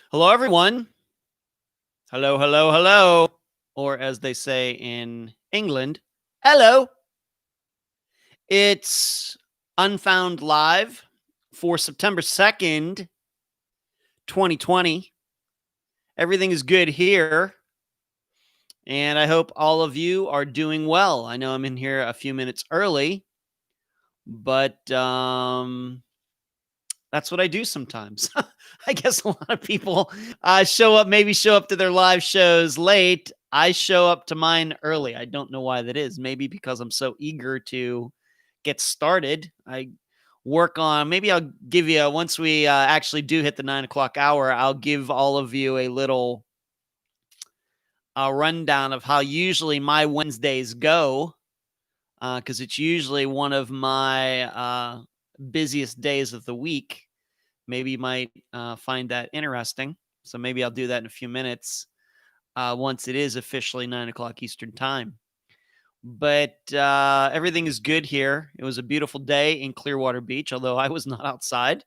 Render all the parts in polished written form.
Hello, everyone. Hello, hello, hello. Or as they say in England, hello. It's Unfound Live for September 2nd, 2020. Everything is good here. And I hope all of you are doing well. I know I'm in here a few minutes early, but that's what I do sometimes. I guess a lot of people show up to their live shows late. I show up to mine early. I don't know why that is. Maybe because I'm so eager to get started. I work on, maybe I'll give you, once we actually do hit the 9 o'clock hour, I'll give all of you a little rundown of how usually my Wednesdays go, because it's usually one of my busiest days of the week. Maybe you might find that interesting. So maybe I'll do that in a few minutes once it is officially 9 o'clock Eastern time. But everything is good here. It was a beautiful day in Clearwater Beach, although I was not outside.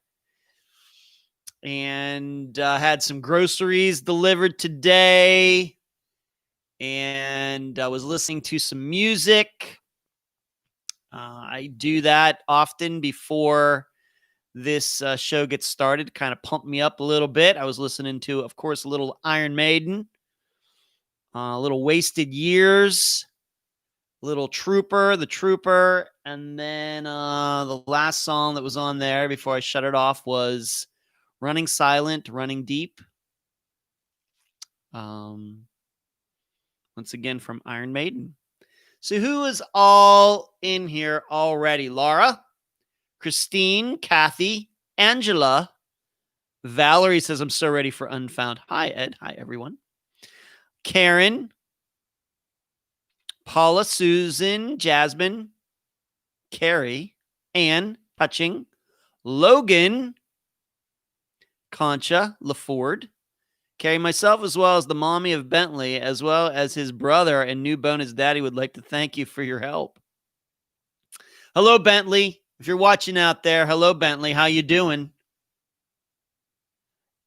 And had some groceries delivered today. And I was listening to some music. I do that often before this show gets started, kind of pump me up a little bit. I was listening to, of course, a little Iron Maiden, a little Wasted Years, a little The Trooper, and then the last song that was on there before I shut it off was Running Silent, Running Deep. Once again from Iron Maiden. So who is all in here already? Laura, Christine, Kathy, Angela, Valerie says, I'm so ready for Unfound. Hi, Ed. Hi, everyone. Karen, Paula, Susan, Jasmine, Carrie, Ann, Hutching, Logan, Concha, LaFord, Carrie, myself, as well as the mommy of Bentley, as well as his brother and new bonus daddy would like to thank you for your help. Hello, Bentley. If you're watching out there, hello, Bentley. How you doing?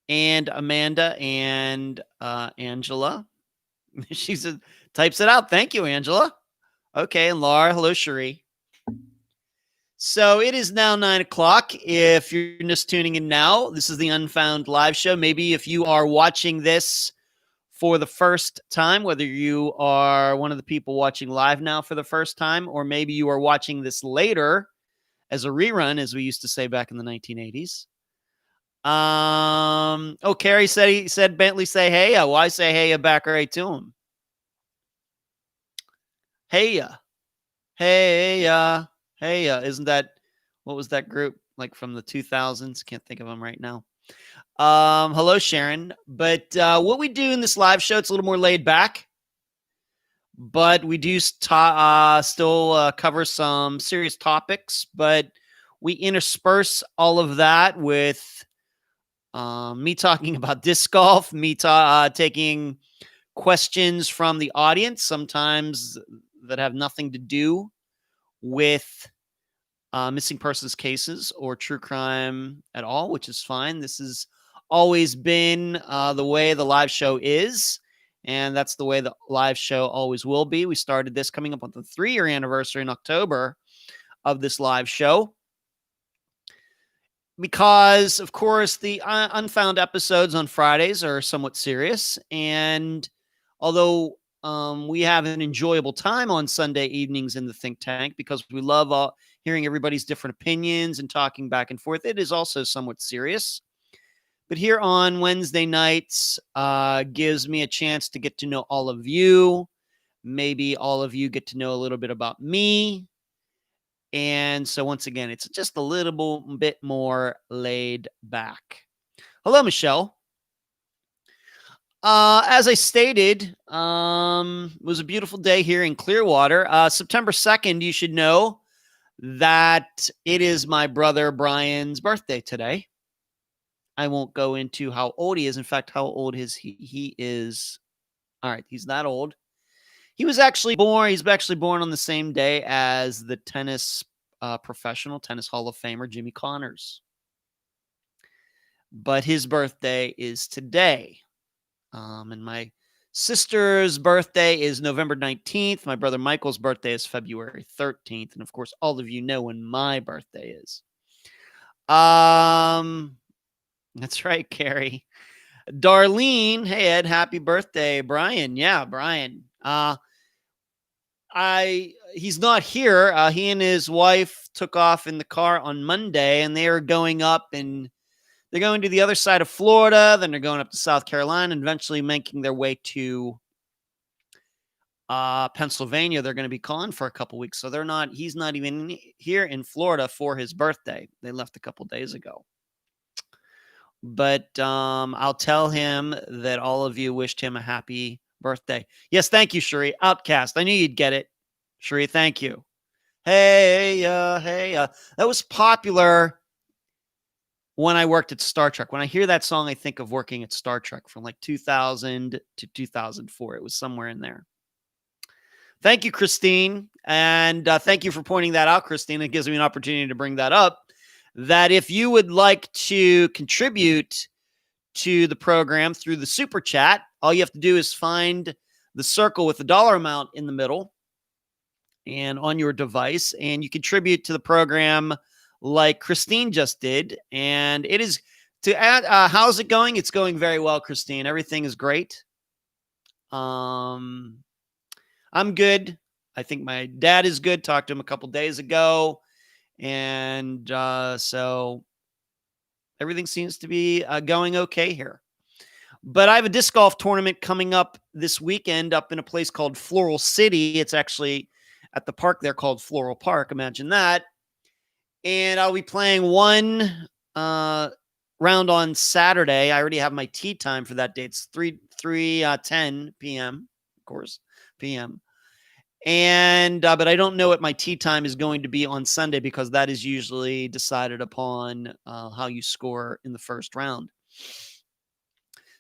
And Amanda and Angela. She said, types it out. Thank you, Angela. Okay, and Laura. Hello, Cherie. So it is now 9 o'clock. If you're just tuning in now, this is the Unfound Live Show. Maybe if you are watching this for the first time, whether you are one of the people watching live now for the first time, or maybe you are watching this later as a rerun, as we used to say back in the 1980s. Carrie said Bentley say hey. Why say hey back right to him? Hey, isn't that, what was that group like from the 2000s? Can't think of them right now. Hello, Sharon. But what we do in this live show, it's a little more laid back, but we do still cover some serious topics, but we intersperse all of that with me talking about disc golf, me taking questions from the audience, sometimes that have nothing to do with missing persons cases or true crime at all, which is fine. This has always been the way the live show is, and that's the way the live show always will be. We started this coming up on the 3-year anniversary in October of this live show, because, of course, the Unfound episodes on Fridays are somewhat serious. And although we have an enjoyable time on Sunday evenings in the think tank because we love hearing everybody's different opinions and talking back and forth, it is also somewhat serious. But here on Wednesday nights gives me a chance to get to know all of you. Maybe all of you get to know a little bit about me. And so once again, it's just a little bit more laid back. Hello, Michelle. As I stated, it was a beautiful day here in Clearwater. September 2nd, you should know that it is my brother Brian's birthday today. I won't go into how old he is. In fact, how old is he? He is, all right, he's that old. He's actually born on the same day as the professional tennis Hall of Famer, Jimmy Connors. but his birthday is today. And my sister's birthday is November 19th. My brother Michael's birthday is February 13th. And of course, all of you know when my birthday is. That's right, Carrie. Darlene, hey Ed, happy birthday. Brian, yeah, Brian. He's not here. He and his wife took off in the car on Monday, and they are going up, and they're going to the other side of Florida. Then they're going up to South Carolina, and eventually making their way to Pennsylvania. They're going to be gone for a couple weeks, so he's not even here in Florida for his birthday. They left a couple days ago. But I'll tell him that all of you wished him a happy birthday. Yes, thank you, Cherie. Outcast. I knew you'd get it. Cherie, thank you. Hey, that was popular when I worked at Star Trek. When I hear that song, I think of working at Star Trek from like 2000 to 2004. It was somewhere in there. Thank you, Christine. And thank you for pointing that out, Christine. It gives me an opportunity to bring that up. That if you would like to contribute to the program through the super chat, all you have to do is find the circle with the dollar amount in the middle and on your device, and you contribute to the program like Christine just did. And it is to add, how's it going? It's going very well, Christine. Everything is great. I'm good. I think my dad is good. Talked to him a couple days ago. And so everything seems to be going okay here. But I have a disc golf tournament coming up this weekend up in a place called Floral City. It's actually at the park there called Floral Park. Imagine that. And I'll be playing one round on Saturday. I already have my tee time for that date. It's 3:10 p.m., of course, p.m. And but I don't know what my tee time is going to be on Sunday because that is usually decided upon how you score in the first round.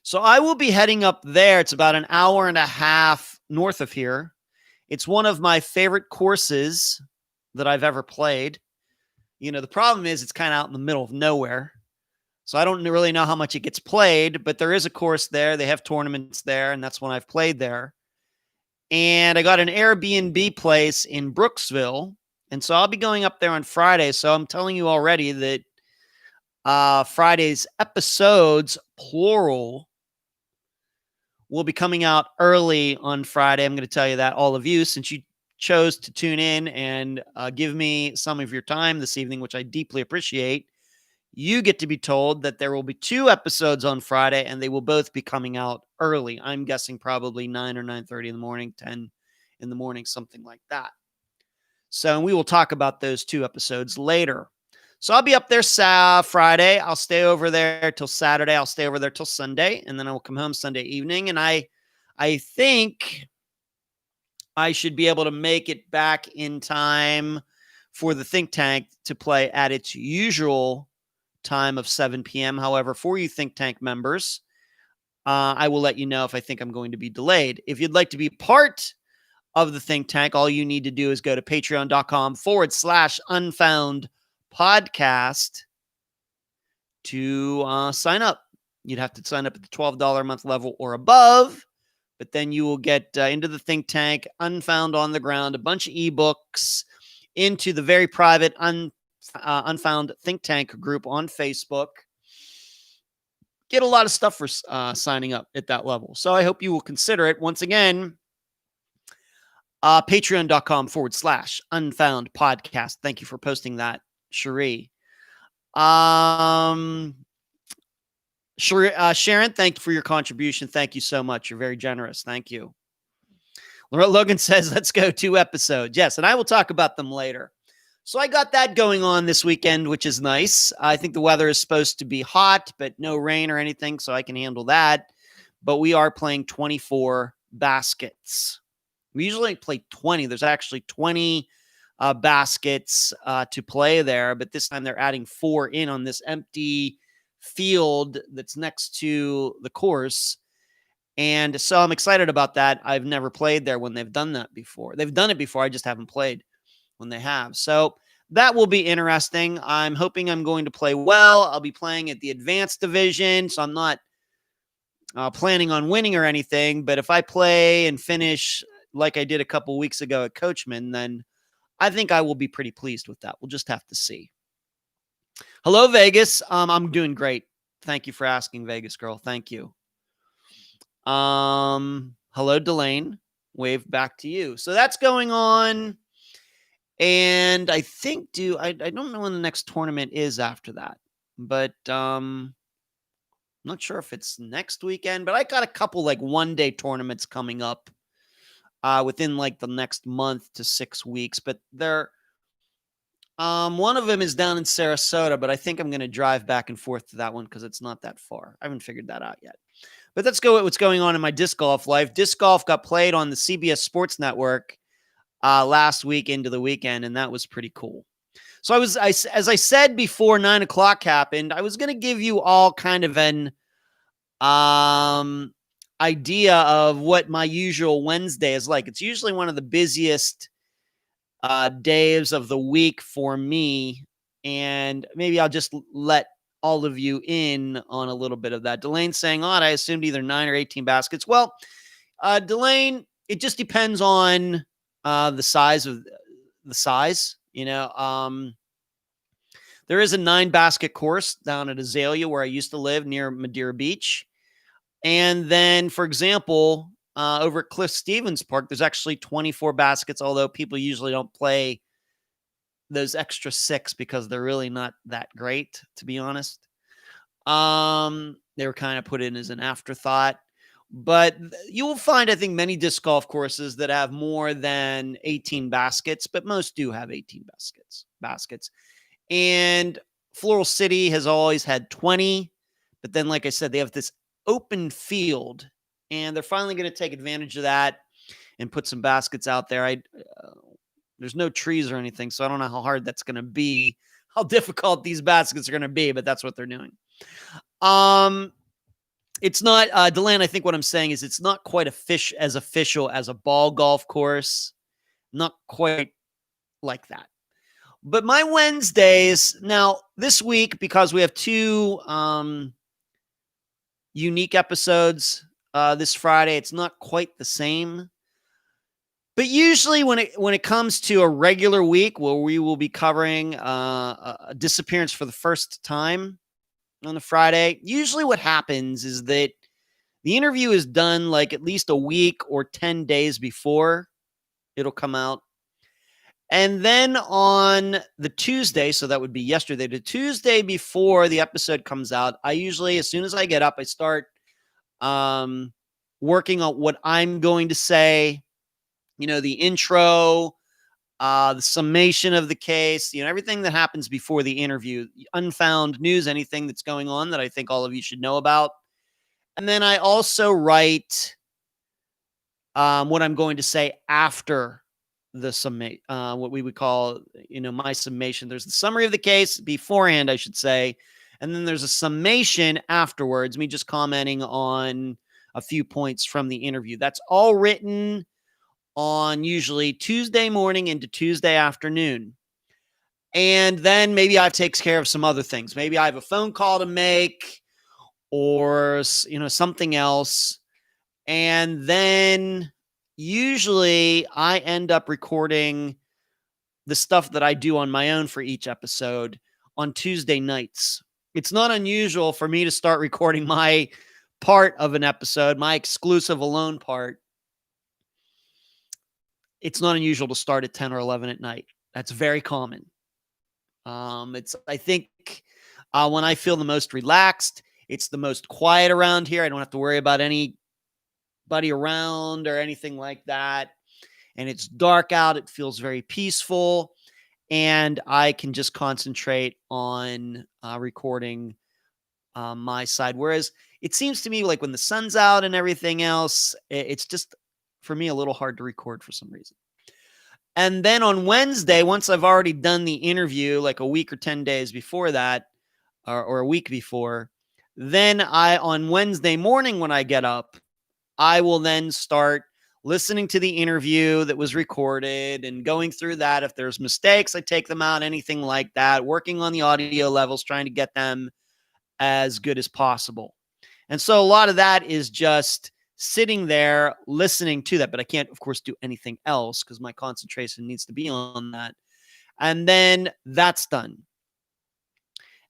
So I will be heading up there. It's about an hour and a half north of here. It's one of my favorite courses that I've ever played. You know, the problem is it's kind of out in the middle of nowhere. So I don't really know how much it gets played, but there is a course there. They have tournaments there, and that's when I've played there. And I got an Airbnb place in Brooksville. And so I'll be going up there on Friday. So I'm telling you already that Friday's episodes, plural, will be coming out early on Friday. I'm going to tell you that, all of you, since you chose to tune in and give me some of your time this evening, which I deeply appreciate. You get to be told that there will be 2 episodes on Friday, and they will both be coming out early. I'm guessing probably 9 or 9:30 in the morning, 10 in the morning, something like that. So we will talk about those 2 episodes later. So I'll be up there Friday. I'll stay over there till Saturday. I'll stay over there till Sunday, and then I will come home Sunday evening. And I think I should be able to make it back in time for the think tank to play at its usual time of 7 p.m. However, for you think tank members, I will let you know if I think I'm going to be delayed. If you'd like to be part of the think tank, all you need to do is go to patreon.com/Unfound Podcast to sign up. You'd have to sign up at the $12 a month level or above, but then you will get into the think tank, Unfound on the Ground, a bunch of ebooks, into the very private Unfound Think Tank group on Facebook. Get a lot of stuff for signing up at that level. So I hope you will consider it. Once again, patreon.com/Unfound Podcast. Thank you for posting that, Cherie. Sharon, thank you for your contribution. Thank you so much. You're very generous. Thank you. Logan says, let's go 2 episodes. Yes, and I will talk about them later. So I got that going on this weekend, which is nice. I think the weather is supposed to be hot, but no rain or anything, so I can handle that. But we are playing 24 baskets. We usually play 20. There's actually 20 baskets to play there, but this time they're adding 4 in on this empty field that's next to the course. And so I'm excited about that. I've never played there when they've done that before. They've done it before. I just haven't played when they have. So that will be interesting. I'm hoping I'm going to play well. I'll be playing at the advanced division, so I'm not planning on winning or anything. But if I play and finish like I did a couple weeks ago at Coachman, then I think I will be pretty pleased with that. We'll just have to see. Hello, Vegas. I'm doing great. Thank you for asking, Vegas girl. Thank you. Hello, Delane. Wave back to you. So that's going on. And I think I don't know when the next tournament is after that, but I'm not sure if it's next weekend, but I got a couple like 1-day tournaments coming up within like the next month to 6 weeks, but they're one of them is down in Sarasota, but I think I'm going to drive back and forth to that one because it's not that far. I haven't figured that out yet. But let's go with what's going on in my disc golf life. Disc golf got played on the CBS Sports Network last week into the weekend, and that was pretty cool. So as I said before 9 o'clock happened, I was going to give you all kind of an idea of what my usual Wednesday is like. It's usually one of the busiest days of the week for me, and maybe I'll just let all of you in on a little bit of that. Delane saying, I assumed either 9 or 18 baskets. Well, Delane, it just depends on the size. There is a 9-basket course down at Azalea where I used to live near Madeira Beach. And then, for example, over at Cliff Stevens Park, there's actually 24 baskets, although people usually don't play those extra 6 because they're really not that great, to be honest. They were kind of put in as an afterthought. But you will find, I think, many disc golf courses that have more than 18 baskets, but most do have 18 baskets. And Floral City has always had 20. But then, like I said, they have this open field, and they're finally going to take advantage of that and put some baskets out there. There's no trees or anything, so I don't know how hard that's going to be, how difficult these baskets are going to be, but that's what they're doing. It's not, Deland, I think what I'm saying is it's not quite as official as a ball golf course. Not quite like that. But my Wednesdays, now this week, because we have 2 unique episodes this Friday, it's not quite the same. But usually when it comes to a regular week where we will be covering a disappearance for the first time on the Friday, usually what happens is that the interview is done like at least a week or 10 days before it'll come out. And then on the Tuesday, so that would be yesterday, the Tuesday before the episode comes out, I usually, as soon as I get up, I start working on what I'm going to say, the intro, the summation of the case, everything that happens before the interview, unfound news, anything that's going on that I think all of you should know about. And then I also write what I'm going to say after the summation, what we would call, my summation. There's the summary of the case beforehand, I should say. And then there's a summation afterwards, me just commenting on a few points from the interview. That's all written on usually Tuesday morning into Tuesday afternoon. And then maybe I take care of some other things. Maybe I have a phone call to make or, something else. And then usually I end up recording the stuff that I do on my own for each episode on Tuesday nights. It's not unusual for me to start recording my part of an episode, my exclusive alone part. It's not unusual to start at 10 or 11 at night. That's very common. I think when I feel the most relaxed, it's the most quiet around here. I don't have to worry about anybody around or anything like that. And it's dark out. It feels very peaceful. And I can just concentrate on recording my side. Whereas it seems to me like when the sun's out and everything else, it's just, for me, a little hard to record for some reason. And then on Wednesday, once I've already done the interview, like a week or 10 days before that, or a week before, then on Wednesday morning when I get up, I will then start listening to the interview that was recorded and going through that. If there's mistakes, I take them out, anything like that, working on the audio levels, trying to get them as good as possible. And so a lot of that is just sitting there listening to that, but I can't, of course, do anything else because my concentration needs to be on that. And then that's done.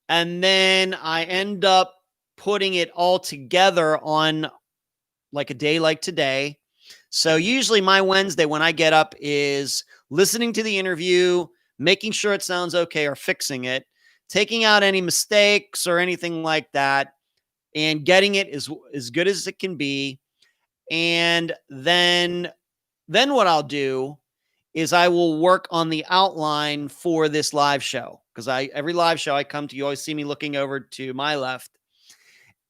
And then I end up putting it all together on like a day like today. So usually my Wednesday when I get up is listening to the interview, making sure it sounds okay or fixing it, taking out any mistakes or anything like that, and getting it as good as it can be. And then what I'll do is I will work on the outline for this live show. Because every live show I come to, you always see me looking over to my left.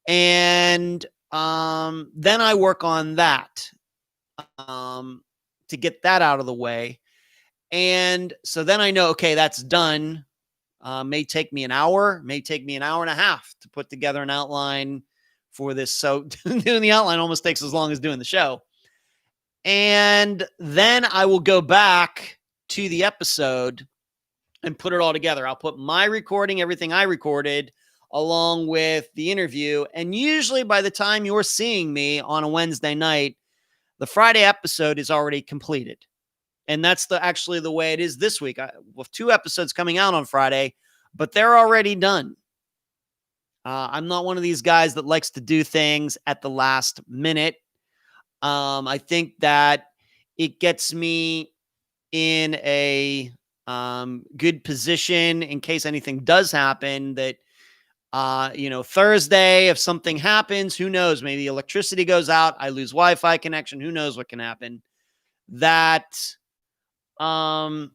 And then I work on that to get that out of the way. And so then I know, okay, that's done. May take me an hour, may take me an hour and a half to put together an outline for this. So doing the outline almost takes as long as doing the show. And then I will go back to the episode and put it all together. I'll put my recording, everything I recorded, along with the interview. And usually by the time you're seeing me on a Wednesday night, the Friday episode is already completed. And that's actually the way it is this week. With 2 episodes coming out on Friday, but they're already done. I'm not one of these guys that likes to do things at the last minute. I think that it gets me in a good position in case anything does happen that, Thursday, if something happens, who knows, maybe electricity goes out, I lose Wi-Fi connection, who knows what can happen, that I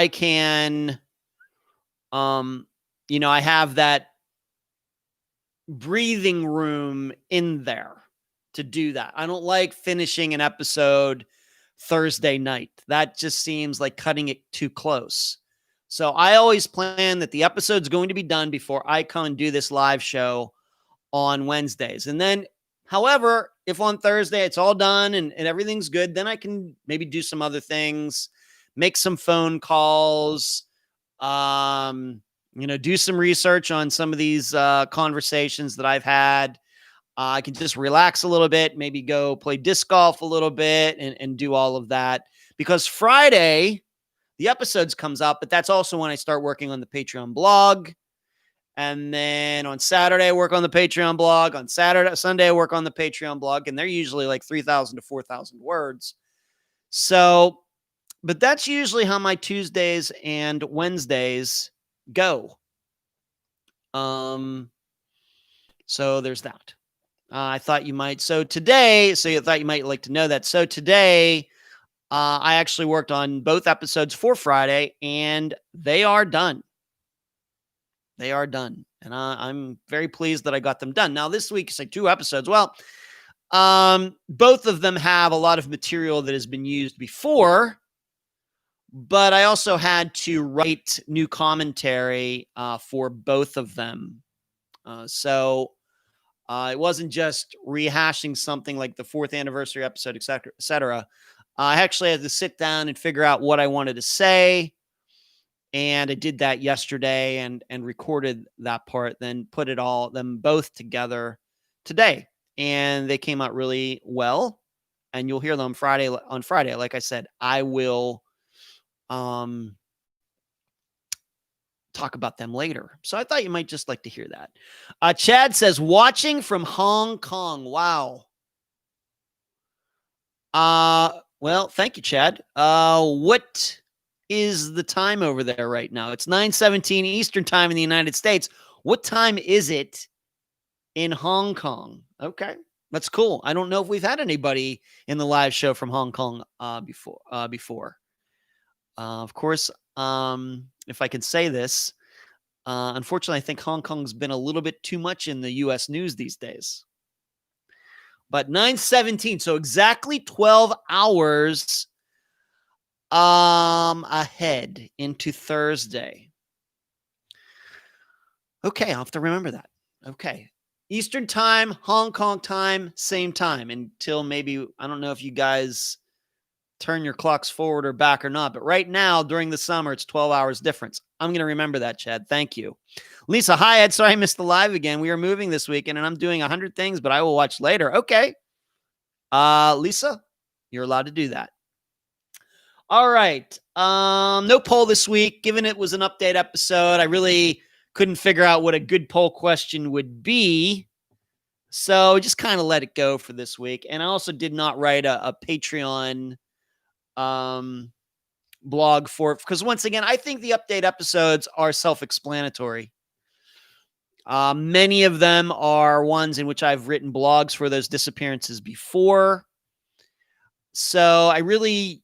can, I have that breathing room in there to do that. I don't like finishing an episode Thursday night. That just seems like cutting it too close. So I always plan that the episode's going to be done before I come and do this live show on Wednesdays. And then, however, if on Thursday it's all done and everything's good, then I can maybe do some other things, make some phone calls, do some research on some of these conversations that I've had. I can just relax a little bit, maybe go play disc golf a little bit and do all of that. Because Friday, the episodes comes out, but that's also when I start working on the Patreon blog. And then on Saturday, I work on the Patreon blog. On Sunday, I work on the Patreon blog. And they're usually like 3,000 to 4,000 words. So, but that's usually how my Tuesdays and Wednesdays go. So there's that. I thought you might. So you thought you might like to know that. So today, I actually worked on both episodes for Friday, and they are done. They are done. And I'm very pleased that I got them done. Now, this week, it's like 2 episodes. Well, both of them have a lot of material that has been used before, but I also had to write new commentary for both of them. So it wasn't just rehashing something like the 4th anniversary episode, et cetera, et cetera. I actually had to sit down and figure out what I wanted to say. And I did that yesterday and recorded that part, then put them both together today. And they came out really well. And you'll hear them on Friday. Like I said, I will talk about them later. So I thought you might just like to hear that. Chad says, watching from Hong Kong. Wow. Well, thank you, Chad. What is the time over there right now? It's 9:17 Eastern time in the United States. What time is it in Hong Kong? Okay, that's cool. I don't know if we've had anybody in the live show from Hong Kong before. Of course, if I can say this, unfortunately, I think Hong Kong's been a little bit too much in the U.S. news these days. But 9:17, so exactly 12 hours ahead into Thursday. Okay, I'll have to remember that. Okay. Eastern time, Hong Kong time, same time until maybe, I don't know if you guys turn your clocks forward or back or not, but right now during the summer, it's 12 hours difference. I'm going to remember that, Chad. Thank you. Lisa, hi, Ed. Sorry I missed the live again. We are moving this weekend and I'm doing 100 things, but I will watch later. Okay. Lisa, you're allowed to do that. All right. No poll this week. Given it was an update episode, I really couldn't figure out what a good poll question would be. So just kind of let it go for this week. And I also did not write a Patreon blog for it because once again, I think the update episodes are self-explanatory. Many of them are ones in which I've written blogs for those disappearances before. So I really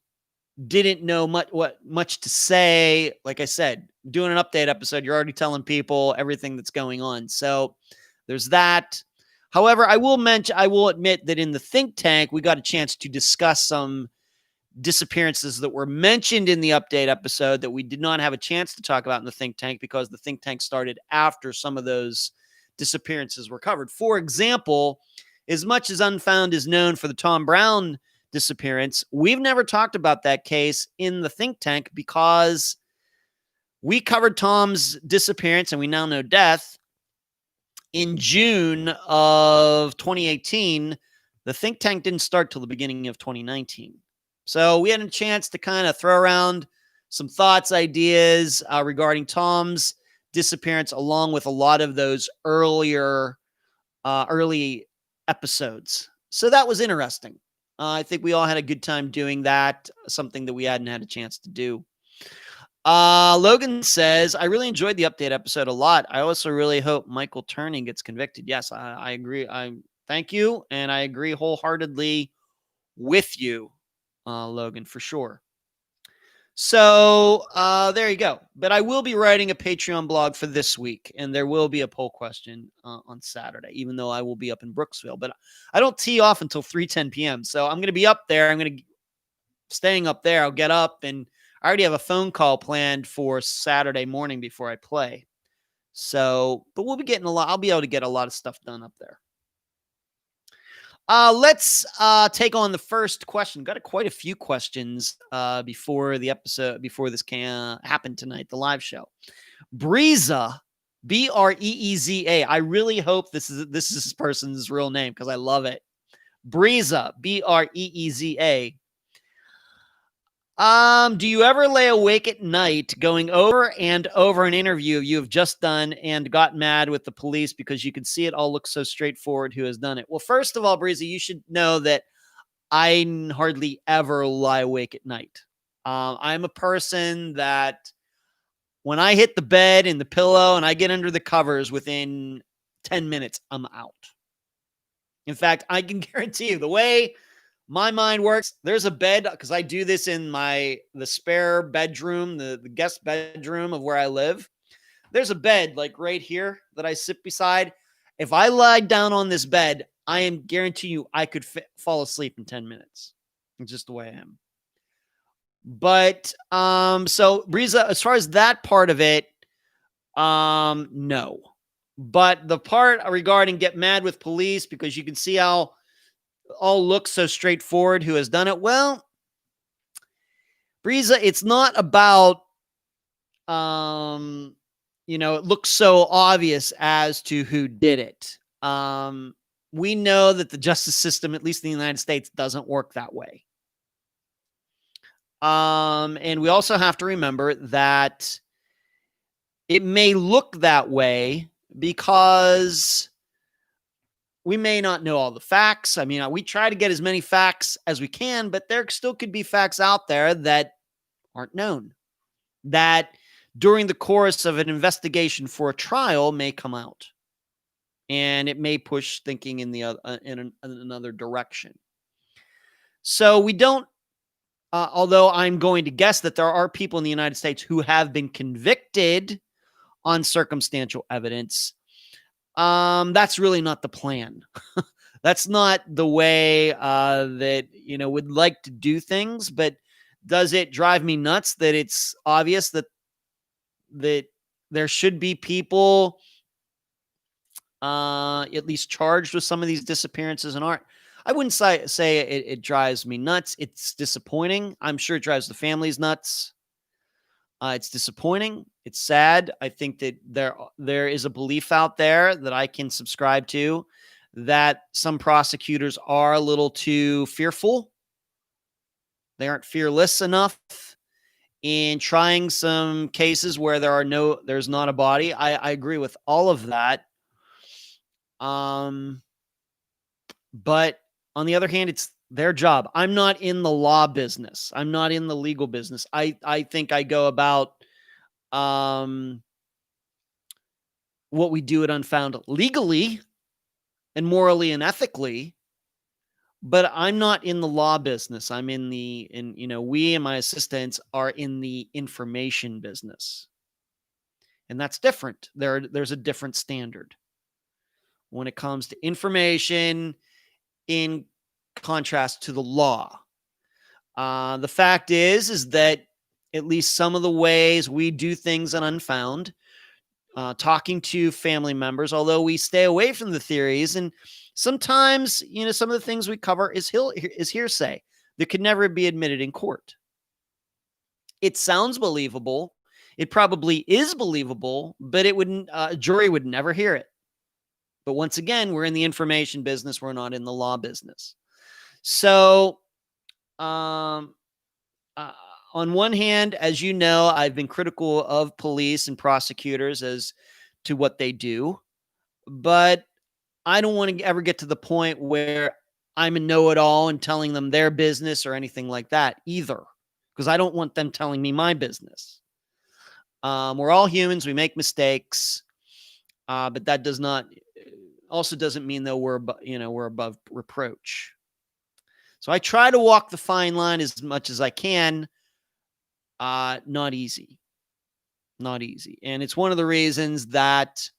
didn't know much to say. Like I said, doing an update episode, you're already telling people everything that's going on. So there's that. However, I will admit that in the think tank, we got a chance to discuss some disappearances that were mentioned in the update episode that we did not have a chance to talk about in the think tank because the think tank started after some of those disappearances were covered. For example, as much as Unfound is known for the Tom Brown disappearance, we've never talked about that case in the think tank because we covered Tom's disappearance and we now know death in June of 2018. The think tank didn't start till the beginning of 2019. So we had a chance to kind of throw around some thoughts, ideas regarding Tom's disappearance, along with a lot of those early episodes. So that was interesting. I think we all had a good time doing that, something that we hadn't had a chance to do. Logan says, I really enjoyed the update episode a lot. I also really hope Michael Turning gets convicted. Yes, I agree. Thank you. And I agree wholeheartedly with you, Logan, for sure. So there you go. But I will be writing a Patreon blog for this week, and there will be a poll question on Saturday, even though I will be up in Brooksville. But I don't tee off until 3:10 p.m. So I'm going to be up there. Staying up there. I'll get up, and I already have a phone call planned for Saturday morning before I play. So, but we'll be getting I'll be able to get a lot of stuff done up there. Let's take on the first question. Got quite a few questions before this can happen tonight, the live show. Breeza, Breeza. I really hope this is this person's real name because I love it. Breeza, Breeza. Do you ever lay awake at night going over and over an interview you have just done and got mad with the police because you can see it all looks so straightforward who has done it? Well, first of all, Breezy, you should know that I hardly ever lie awake at night. I'm a person that when I hit the bed and the pillow and I get under the covers within 10 minutes, I'm out. In fact, I can guarantee you the way my mind works, there's a bed, because I do this in the spare bedroom, the guest bedroom of where I live. There's a bed like right here that I sit beside. If I lie down on this bed, I am guaranteeing you I could fall asleep in 10 minutes. It's just the way I am. But, so Breeza, as far as that part of it, no. But the part regarding get mad with police because you can see how all looks so straightforward who has done it. Well, Breeza, it's not about, it looks so obvious as to who did it. We know that the justice system, at least in the United States, doesn't work that way. And we also have to remember that it may look that way because we may not know all the facts. I mean, we try to get as many facts as we can, but there still could be facts out there that aren't known, that during the course of an investigation for a trial may come out, and it may push thinking in another direction. So we don't, although I'm going to guess that there are people in the United States who have been convicted on circumstantial evidence. That's really not the plan. That's not the way that, would like to do things. But does it drive me nuts that it's obvious that there should be people at least charged with some of these disappearances and aren't. I wouldn't say it drives me nuts. It's disappointing. I'm sure it drives the families nuts. It's disappointing. It's sad. I think that there is a belief out there that I can subscribe to that some prosecutors are a little too fearful. They aren't fearless enough in trying some cases where there's not a body. I agree with all of that. But on the other hand, it's their job. I'm not in the law business. I'm not in the legal business. I think I go about what we do at Unfound legally and morally and ethically, but I'm not in the law business. I'm we and my assistants are in the information business. And that's different. There's a different standard when it comes to information in contrast to the law. The fact is that at least some of the ways we do things on Unfound, talking to family members, although we stay away from the theories, and sometimes, some of the things we cover is hearsay that could never be admitted in court. It sounds believable. It probably is believable, but a jury would never hear it. But once again, we're in the information business. We're not in the law business. So, on one hand, as you know, I've been critical of police and prosecutors as to what they do, but I don't want to ever get to the point where I'm a know-it-all and telling them their business or anything like that either, because I don't want them telling me my business. We're all humans. We make mistakes, but that doesn't mean that we're above reproach. So I try to walk the fine line as much as I can. Not easy. And it's one of the reasons that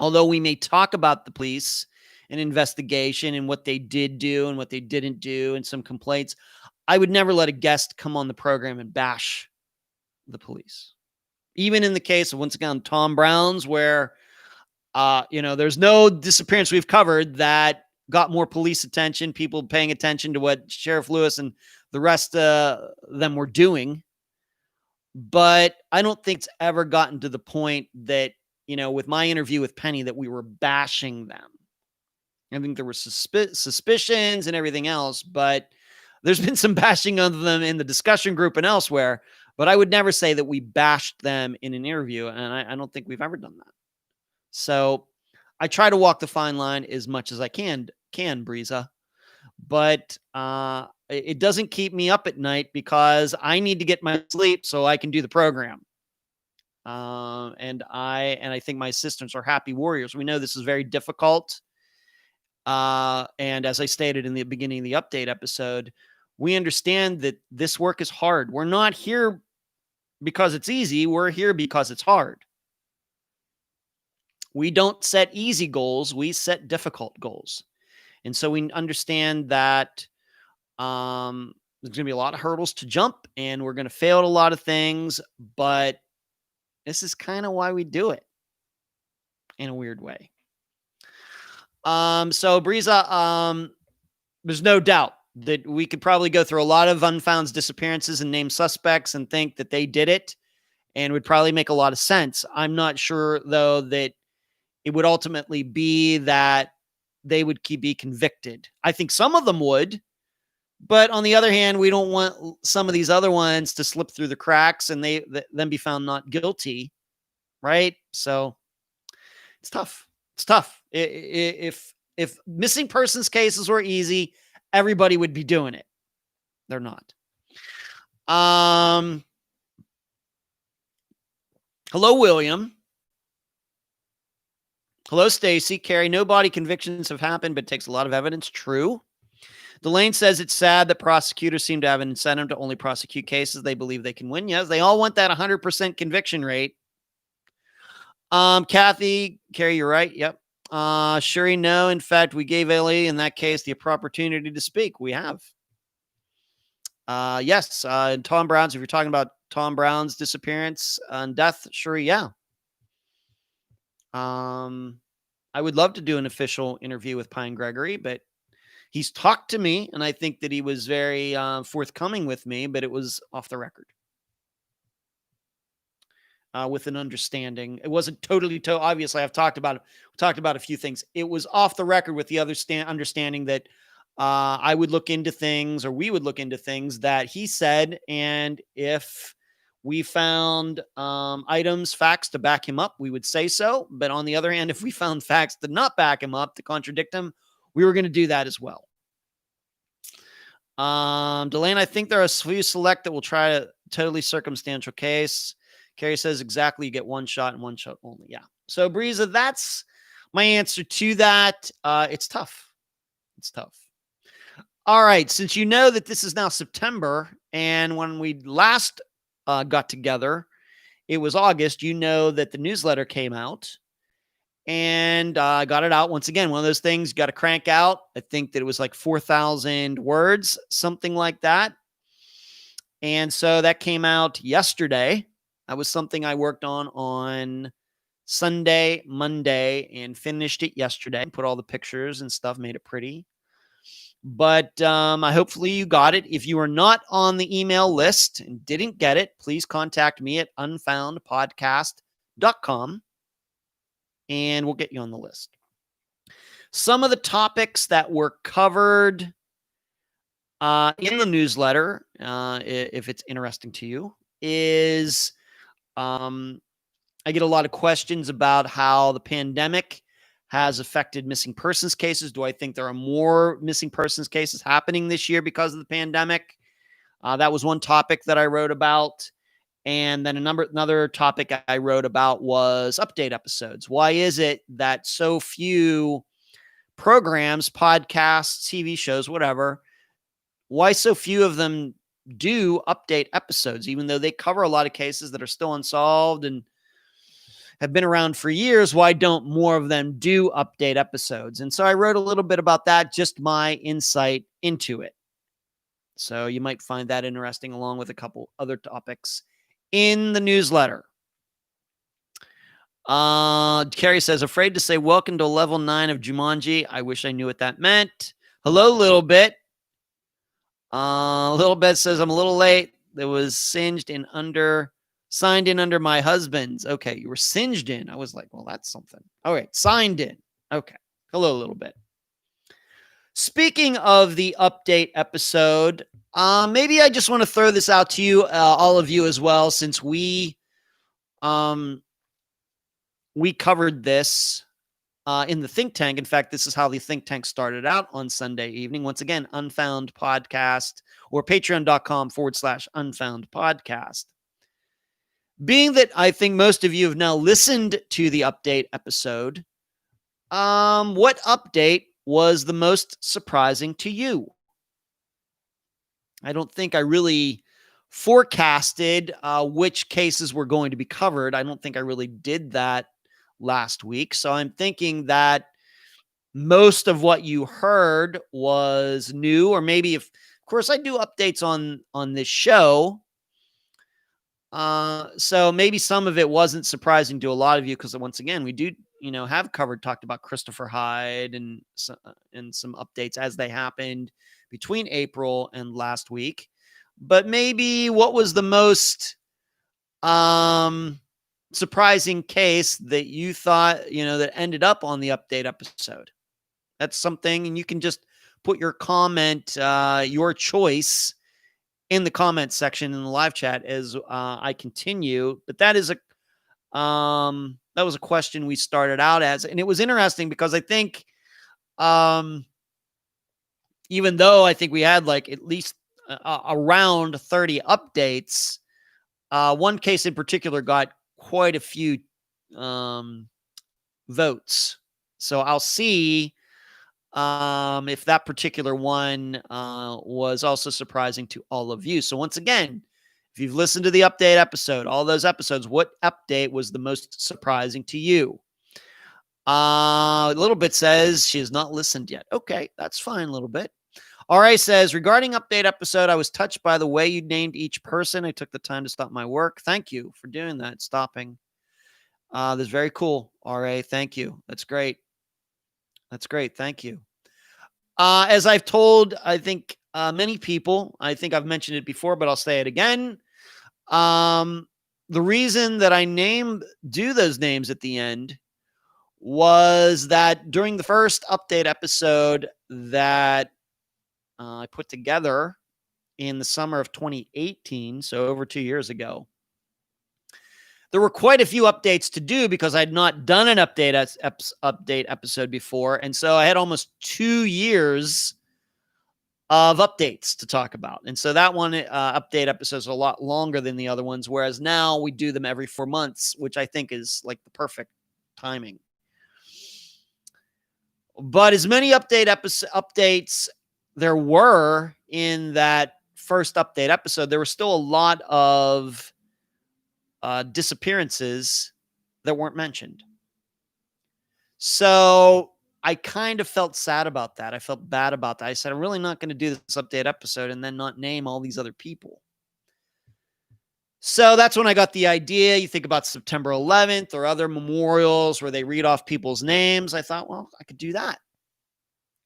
although we may talk about the police and investigation and what they did do and what they didn't do and some complaints, I would never let a guest come on the program and bash the police. Even in the case of, once again, Tom Brown's, where, there's no disappearance we've covered that got more police attention, people paying attention to what Sheriff Lewis and the rest of them were doing. But I don't think it's ever gotten to the point that, with my interview with Penny, that we were bashing them. I think there were suspicions and everything else, but there's been some bashing of them in the discussion group and elsewhere. But I would never say that we bashed them in an interview, and I don't think we've ever done that. So I try to walk the fine line as much as I can, Breeza. But it doesn't keep me up at night because I need to get my sleep so I can do the program. And I think my assistants are happy warriors. We know this is very difficult. And as I stated in the beginning of the update episode, we understand that this work is hard. We're not here because it's easy. We're here because it's hard. We don't set easy goals. We set difficult goals. And so we understand that there's going to be a lot of hurdles to jump, and we're going to fail at a lot of things, but this is kind of why we do it in a weird way. So Breeza, there's no doubt that we could probably go through a lot of Unfound's disappearances and name suspects and think that they did it, and would probably make a lot of sense. I'm not sure, though, that it would ultimately be that they would be convicted. I think some of them would, but on the other hand, we don't want some of these other ones to slip through the cracks and then be found not guilty, right? So it's tough. It's tough. If missing persons cases were easy, everybody would be doing it. They're not. Hello, William. Hello, Stacy. Carrie, no body convictions have happened, but it takes a lot of evidence. True. Delane says it's sad that prosecutors seem to have an incentive to only prosecute cases they believe they can win. Yes, they all want that 100% conviction rate. Kathy, Carrie, you're right. Yep. Shuri, no. In fact, we gave Ellie in that case the opportunity to speak. We have. Yes. Tom Brown's, if you're talking about Tom Brown's disappearance and death, Shuri, yeah. I would love to do an official interview with Pine Gregory, but he's talked to me, and I think that he was very forthcoming with me, but it was off the record. With an understanding. It wasn't totally, obviously I've talked about a few things. It was off the record with the other understanding that I would look into things, or we would look into things that he said. And if we found items, facts to back him up, we would say so. But on the other hand, if we found facts to not back him up, to contradict him, we were going to do that as well. Delane, I think there are a few select that will try a totally circumstantial case. Carrie says exactly, you get one shot and one shot only. Yeah. So Breeza, that's my answer to that. It's tough. It's tough. All right. Since you know that this is now September, and when we last got together, it was August, you know that the newsletter came out, and I got it out once again. One of those things you got to crank out. I think that it was like 4,000 words, something like that. And so that came out yesterday. That was something I worked on Sunday, Monday, and finished it yesterday. Put all the pictures and stuff, made it pretty. But hopefully you got it. If you are not on the email list and didn't get it, please contact me at unfoundpodcast.com, and we'll get you on the list. Some of the topics that were covered in the newsletter, if it's interesting to you, is I get a lot of questions about how the pandemic has affected missing persons cases. Do I think there are more missing persons cases happening this year because of the pandemic? That was one topic that I wrote about. And then another topic I wrote about was update episodes. Why is it that so few programs, podcasts, TV shows, whatever, why so few of them do update episodes, even though they cover a lot of cases that are still unsolved and have been around for years? Why don't more of them do update episodes? And so I wrote a little bit about that, just my insight into it. So you might find that interesting, along with a couple other topics in the newsletter. Carrie says, afraid to say welcome to level 9 of Jumanji. I wish I knew what that meant. Hello, Little Bit. Little Bit says, I'm a little late. It was signed in under my husband's. Okay, you were singed in. I was like, well, that's something. All right, signed in. Okay. Hello, Little Bit. Speaking of the update episode, maybe I just want to throw this out to you, all of you as well, since we covered this in the think tank. In fact, this is how the think tank started out on Sunday evening. Once again, Unfound Podcast, or patreon.com/Unfound Podcast. Being that I think most of you have now listened to the update episode, what update was the most surprising to you? I don't think I really forecasted which cases were going to be covered. I don't think I really did that last week. So I'm thinking that most of what you heard was new, or maybe, if, of course, I do updates on this show. So maybe some of it wasn't surprising to a lot of you, because once again, we do, have talked about Christopher Hyde and some updates as they happened between April and last week. But maybe what was the most surprising case that you thought, that ended up on the update episode? That's something, and you can just put your comment, your choice, in the comment section in the live chat as I continue. But that is that was a question we started out as, and it was interesting because I think, even though I think we had like at least around 30 updates, one case in particular got quite a few votes. So I'll see if that particular one was also surprising to all of you. So once again, if you've listened to the update episode, all those episodes, what update was the most surprising to you? A Little Bit says she has not listened yet. Okay, that's fine, Little Bit. RA says, regarding update episode, I was touched by the way you named each person. I took the time to stop my work. Thank you for doing that, stopping. That's very cool, RA. Thank you. That's great. That's great. Thank you. As I've told, I think many people, I think I've mentioned it before, but I'll say it again. The reason that I do those names at the end was that during the first update episode that I put together in the summer of 2018, so over 2 years ago, there were quite a few updates to do because I'd not done an update episode before. And so I had almost 2 years of updates to talk about. And so that one update episode is a lot longer than the other ones, whereas now we do them every 4 months, which I think is like the perfect timing. But as many updates there were in that first update episode, there were still a lot of disappearances that weren't mentioned. So I kind of felt sad about that. I felt bad about that. I said, I'm really not going to do this update episode and then not name all these other people. So that's when I got the idea. You think about September 11th or other memorials where they read off people's names. I thought, well, I could do that.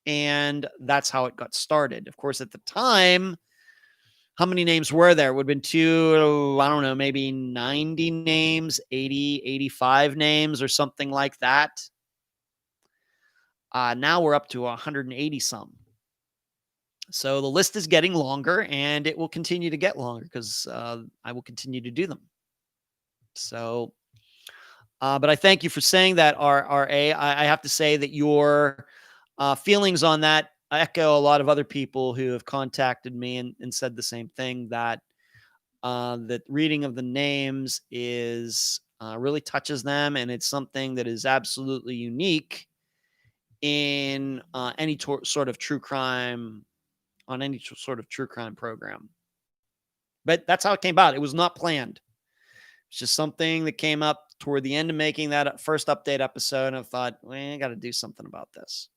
And that's how it got started. Of course, at the time, how many names were there? It would have been I don't know, maybe 90 names, 80, 85 names or something like that. Now we're up to 180 some. So the list is getting longer, and it will continue to get longer because I will continue to do them. So, but I thank you for saying that, RRA. I have to say that your feelings on that echo a lot of other people who have contacted me and said the same thing, that that reading of the names is really touches them, and it's something that is absolutely unique in any sort of true crime, on any sort of true crime program. But that's how it came about. It was not planned. It's just something that came up toward the end of making that first update episode, and I thought, well, I got to do something about this.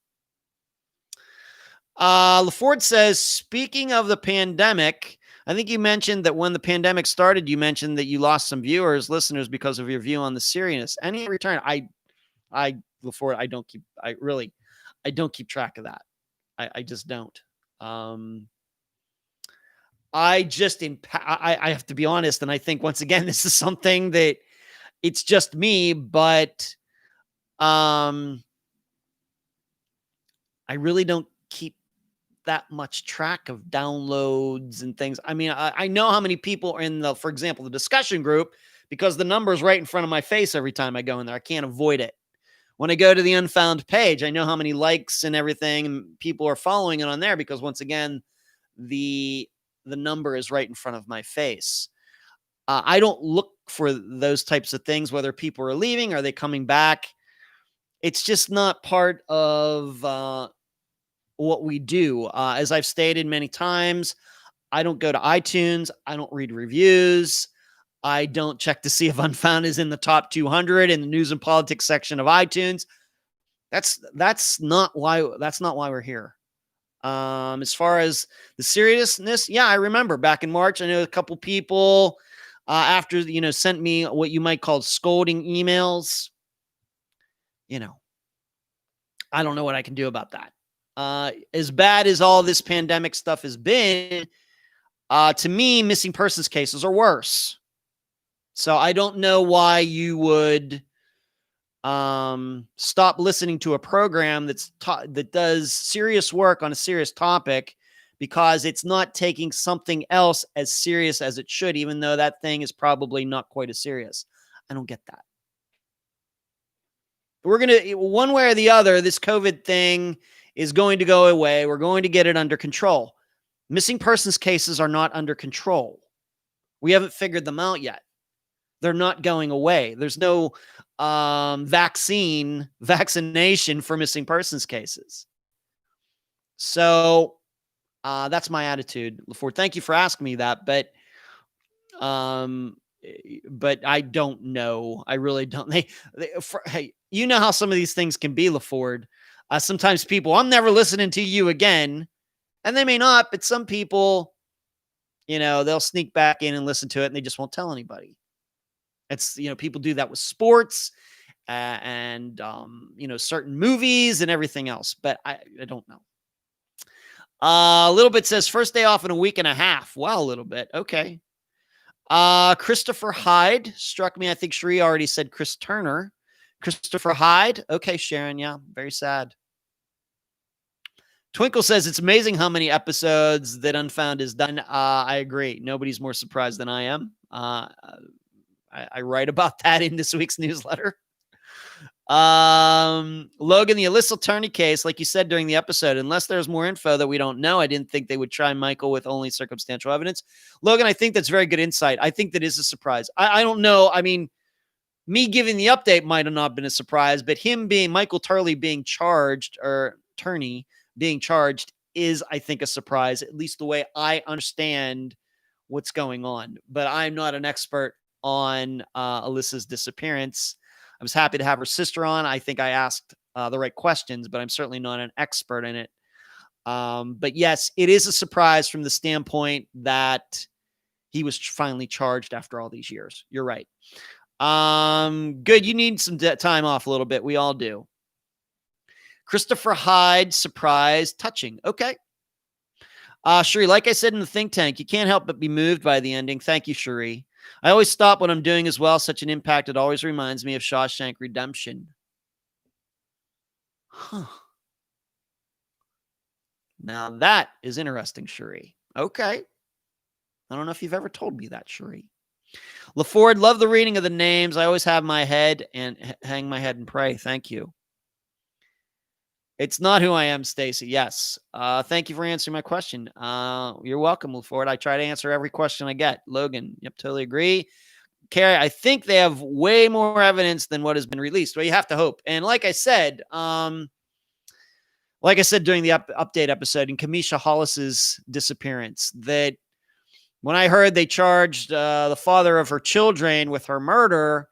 LaFord says, speaking of the pandemic, I think you mentioned that when the pandemic started, you mentioned that you lost some listeners because of your view on the seriousness. Any return? LaFord, I don't keep track of that. I just don't. I have to be honest, and I think once again, this is something that it's just me, but I really don't keep that much track of downloads and things. I mean, I know how many people are in for example, the discussion group, because the number is right in front of my face every time I go in there. I can't avoid it. When I go to the Unfound page, I know how many likes and everything and people are following it on there, because once again, the number is right in front of my face. I don't look for those types of things, whether people are leaving, are they coming back. It's just not part of what we do. As I've stated many times, I don't go to iTunes. I don't read reviews. I don't check to see if Unfound is in the top 200 in the news and politics section of iTunes. That's not why we're here. As far as the seriousness, yeah, I remember back in March, I know a couple people after sent me what you might call scolding emails. I don't know what I can do about that. As bad as all this pandemic stuff has been, to me, missing persons cases are worse. So I don't know why you would stop listening to a program that does serious work on a serious topic because it's not taking something else as serious as it should, even though that thing is probably not quite as serious. I don't get that. We're going to, one way or the other, this COVID thing is going to go away. We're going to get it under control. Missing persons cases are not under control. We haven't figured them out yet. They're not going away. There's no vaccination for missing persons cases. So that's my attitude, LaFord. Thank you for asking me that, but I don't know. I really don't. Hey, you know how some of these things can be, LaFord. Sometimes people, I'm never listening to you again, and they may not, but some people, they'll sneak back in and listen to it, and they just won't tell anybody. It's, people do that with sports and certain movies and everything else. But I don't know. A little bit says first day off in a week and a half. Wow, a little bit. Okay. Christopher Hyde struck me. I think Cherie already said Chris Turner. Christopher Hyde. Okay, Sharon. Yeah, very sad. Twinkle says it's amazing how many episodes that Unfound has done. I agree. Nobody's more surprised than I am. I write about that in this week's newsletter. Logan, the Alyssa Turney case, like you said during the episode, unless there's more info that we don't know, I didn't think they would try Michael with only circumstantial evidence. Logan, I think that's very good insight. I think that is a surprise. I don't know. I mean, me giving the update might have not been a surprise, but him being Michael Turley being charged, or Turney being charged, is, I think, a surprise, at least the way I understand what's going on. But I'm not an expert on Alyssa's disappearance. I was happy to have her sister on. I think I asked the right questions, but I'm certainly not an expert in it. But yes, it is a surprise from the standpoint that he was finally charged after all these years. You're right. Good. You need some time off a little bit. We all do. Christopher Hyde, surprise, touching. Okay. Cherie, like I said in the think tank, you can't help but be moved by the ending. Thank you, Cherie. I always stop what I'm doing as well. Such an impact. It always reminds me of Shawshank Redemption. Huh. Now that is interesting, Cherie. Okay. I don't know if you've ever told me that, Cherie. LaFord, love the reading of the names. I always have my head and hang my head and pray. Thank you. It's not who I am, Stacy. Yes. Thank you for answering my question. You're welcome, LaFord. I try to answer every question I get. Logan, yep, totally agree. Carrie, I think they have way more evidence than what has been released. Well, you have to hope. And like I said during the update episode in Kamisha Hollis's disappearance, that when I heard they charged the father of her children with her murder,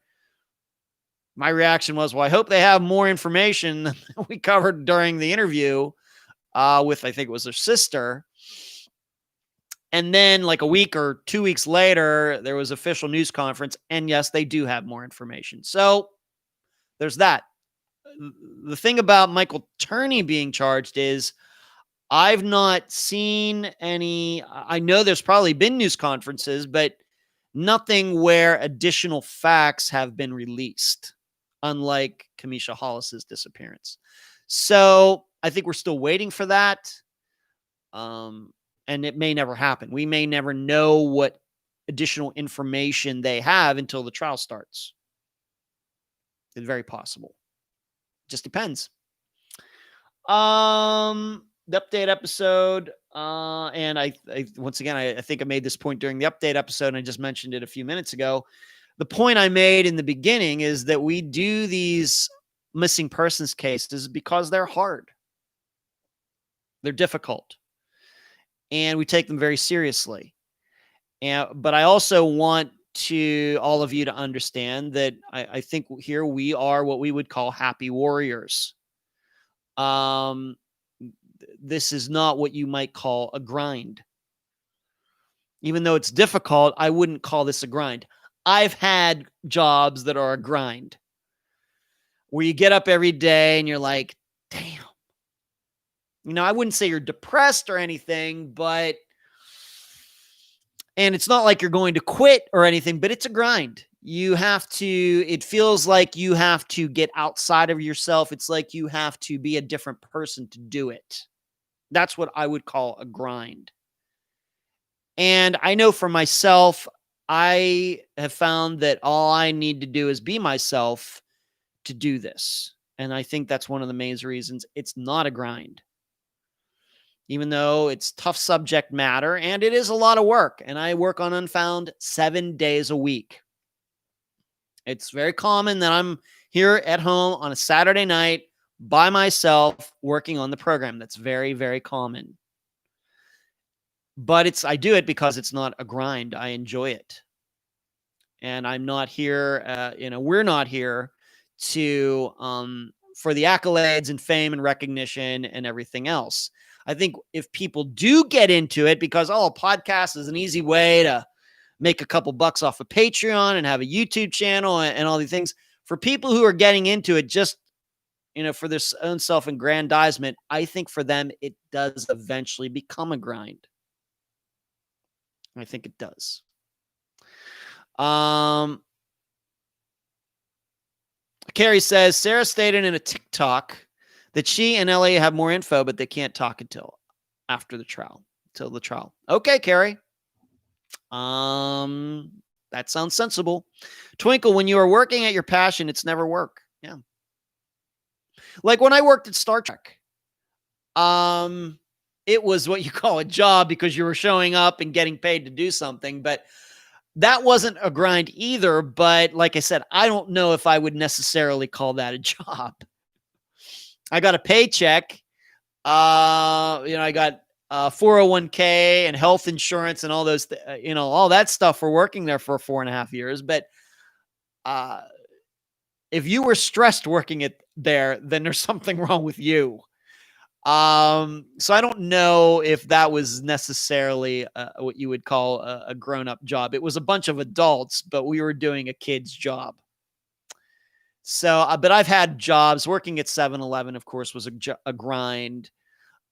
my reaction was, well, I hope they have more information than we covered during the interview with, I think it was her sister. And then like a week or 2 weeks later, there was official news conference. And yes, they do have more information. So there's that. The thing about Michael Turney being charged is I've not seen any. I know there's probably been news conferences, but nothing where additional facts have been released, unlike Kamisha Hollis's disappearance. So I think we're still waiting for that. And it may never happen. We may never know what additional information they have until the trial starts. It's very possible. Just depends. The update episode. And I once again, I think I made this point during the update episode, and I just mentioned it a few minutes ago. The point I made in the beginning is that we do these missing persons cases because they're hard. They're difficult. And we take them very seriously. But I also want all of you to understand that I think here we are what we would call happy warriors. This is not what you might call a grind. Even though it's difficult, I wouldn't call this a grind. I've had jobs that are a grind, where you get up every day and you're like, damn. I wouldn't say you're depressed or anything, and it's not like you're going to quit or anything, but it's a grind. It feels like you have to get outside of yourself. It's like you have to be a different person to do it. That's what I would call a grind. And I know for myself, I have found that all I need to do is be myself to do this. And I think that's one of the main reasons it's not a grind. Even though it's tough subject matter and it is a lot of work. And I work on Unfound 7 days a week. It's very common that I'm here at home on a Saturday night by myself working on the program. That's very, very common. But I do it because it's not a grind. I enjoy it. And I'm not here, we're not here to for the accolades and fame and recognition and everything else. I think if people do get into it because, a podcast is an easy way to make a couple bucks off of Patreon and have a YouTube channel and all these things, For people who are getting into it just, for their own self-aggrandizement, I think for them, it does eventually become a grind. I think it does. Carrie says, Sarah stated in a TikTok that she and LA have more info, but they can't talk until after the trial, till the trial. Okay, Carrie. That sounds sensible. Twinkle, when you are working at your passion, it's never work. Yeah. Like when I worked at Star Trek, it was what you call a job because you were showing up and getting paid to do something, but that wasn't a grind either. But like I said, I don't know if I would necessarily call that a job. I got a paycheck. I got 401k and health insurance and all those, all that stuff for working there for 4.5 years. But if you were stressed working there, then there's something wrong with you. So I don't know if that was necessarily what you would call a grown-up job. It was a bunch of adults, but we were doing a kid's job. So, but I've had jobs. Working at 7-Eleven, of course, was a grind.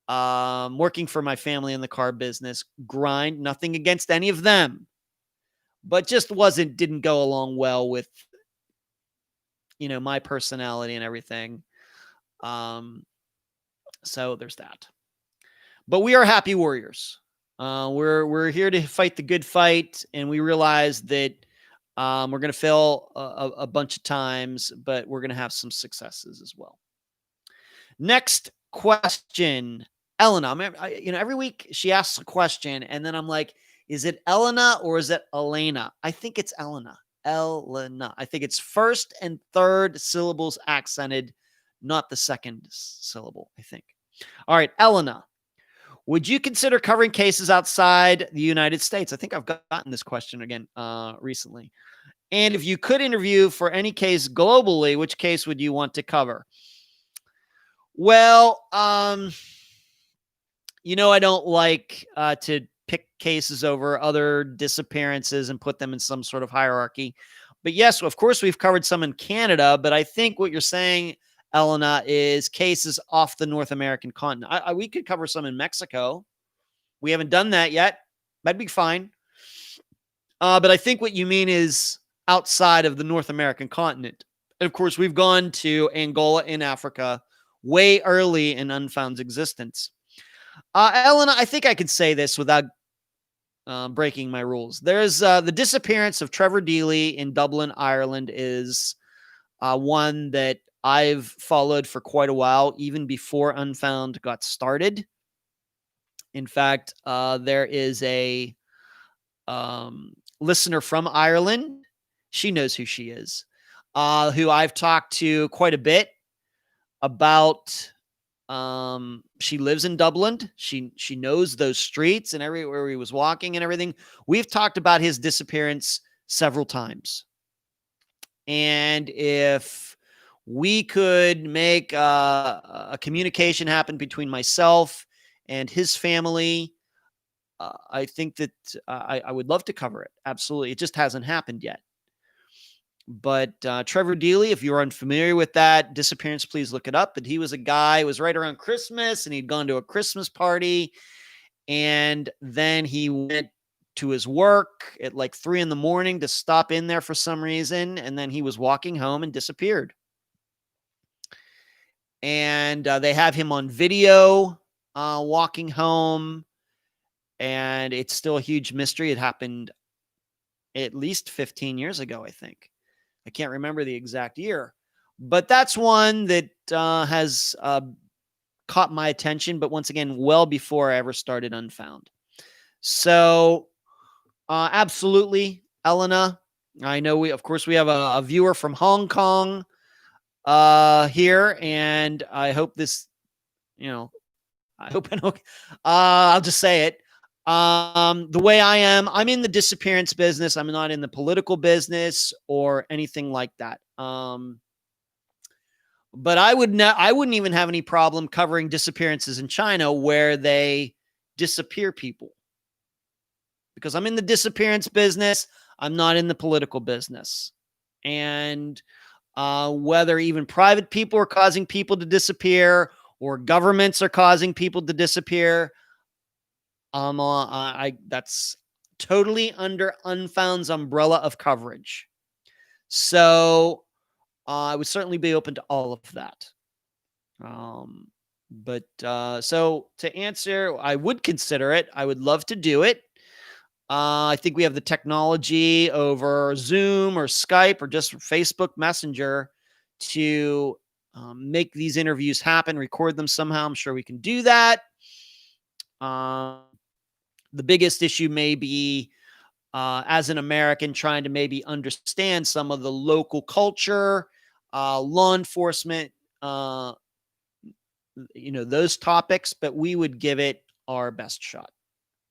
Working for my family in the car business, grind. Nothing against any of them, but just didn't go along well with, my personality and everything. So there's that. But we are happy warriors. We're here to fight the good fight, and we realize that we're going to fail a bunch of times, but we're going to have some successes as well. Next question, Elena. Every week she asks a question, and then I'm like, is it Elena or is it Elena? I think it's Elena. Elena. I think it's first and third syllables accented, not the second syllable, I think. All right, Elena. Would you consider covering cases outside the United States? I think I've gotten this question again recently. And if you could interview for any case globally, which case would you want to cover? Well, I don't like to pick cases over other disappearances and put them in some sort of hierarchy. But yes, of course, we've covered some in Canada. But I think what you're saying, Elena, is cases off the North American continent. We could cover some in Mexico. We haven't done that yet. That'd be fine. But I think what you mean is outside of the North American continent. And of course, we've gone to Angola in Africa way early in Unfound's existence. Elena, I think I could say this without breaking my rules. There's the disappearance of Trevor Deely in Dublin, Ireland is one that I've followed for quite a while, even before Unfound got started. In fact, there is a listener from Ireland. She knows who she is, who I've talked to quite a bit about. She lives in Dublin. She knows those streets and everywhere he was walking and everything. We've talked about his disappearance several times. And if we could make a communication happen between myself and his family, I think that I would love to cover it. Absolutely. It just hasn't happened yet. But Trevor Deely, if you're unfamiliar with that disappearance, please look it up. But he was a guy, it was right around Christmas, and he'd gone to a Christmas party. And then he went to his work at like 3 a.m. to stop in there for some reason. And then he was walking home and disappeared. And they have him on video walking home. And it's still a huge mystery. It happened at least 15 years ago, I think. I can't remember the exact year. But that's one that has caught my attention. But once again, well before I ever started Unfound. So absolutely, Elena. I know we have a viewer from Hong Kong here. And I hope this, I'll just say it. The way I'm in the disappearance business. I'm not in the political business or anything like that. But I wouldn't even have any problem covering disappearances in China where they disappear people, because I'm in the disappearance business. I'm not in the political business. And whether even private people are causing people to disappear or governments are causing people to disappear. That's totally under Unfound's umbrella of coverage. So I would certainly be open to all of that. So to answer, I would consider it. I would love to do it. I think we have the technology over Zoom or Skype or just Facebook Messenger to make these interviews happen, record them somehow. I'm sure we can do that. The biggest issue may be, as an American, trying to maybe understand some of the local culture, law enforcement, those topics, but we would give it our best shot.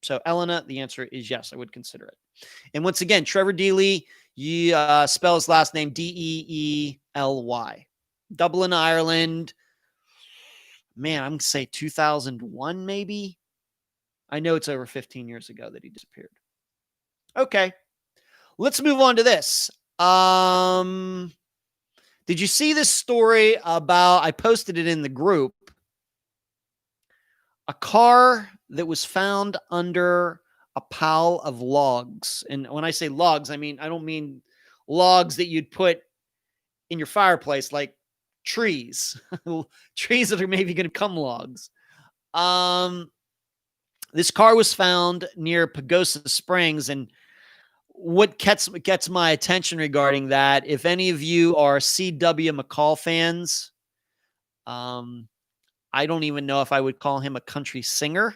So, Elena, the answer is yes, I would consider it. And once again, Trevor Deely, you spell his last name Deely. Dublin, Ireland. Man, I'm going to say 2001, maybe. I know it's over 15 years ago that he disappeared. Okay. Let's move on to this. Did you see this story about, I posted it in the group, a car that was found under a pile of logs? And when I say logs, I don't mean logs that you'd put in your fireplace, like trees, trees that are maybe going to become logs. This car was found near Pagosa Springs, and what gets my attention regarding that, if any of you are C.W. McCall fans, I don't even know if I would call him a country singer.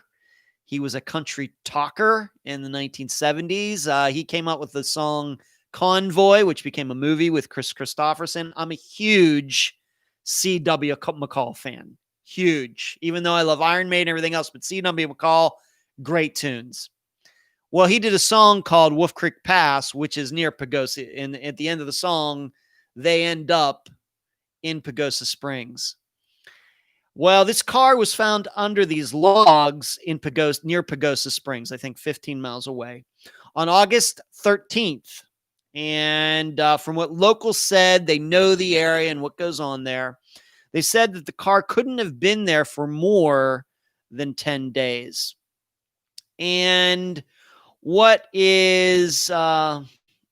He was a country talker in the 1970s. He came out with the song Convoy, which became a movie with Chris Christopherson. I'm a huge C.W. McCall fan. Huge. Even though I love Iron Maiden and everything else, but C.W. McCall, great tunes. Well, he did a song called Wolf Creek Pass, which is near Pagosa. And at the end of the song, they end up in Pagosa Springs. Well, this car was found under these logs in near Pagosa Springs, I think 15 miles away, on August 13th. And from what locals said, they know the area and what goes on there. They said that the car couldn't have been there for more than 10 days. And what is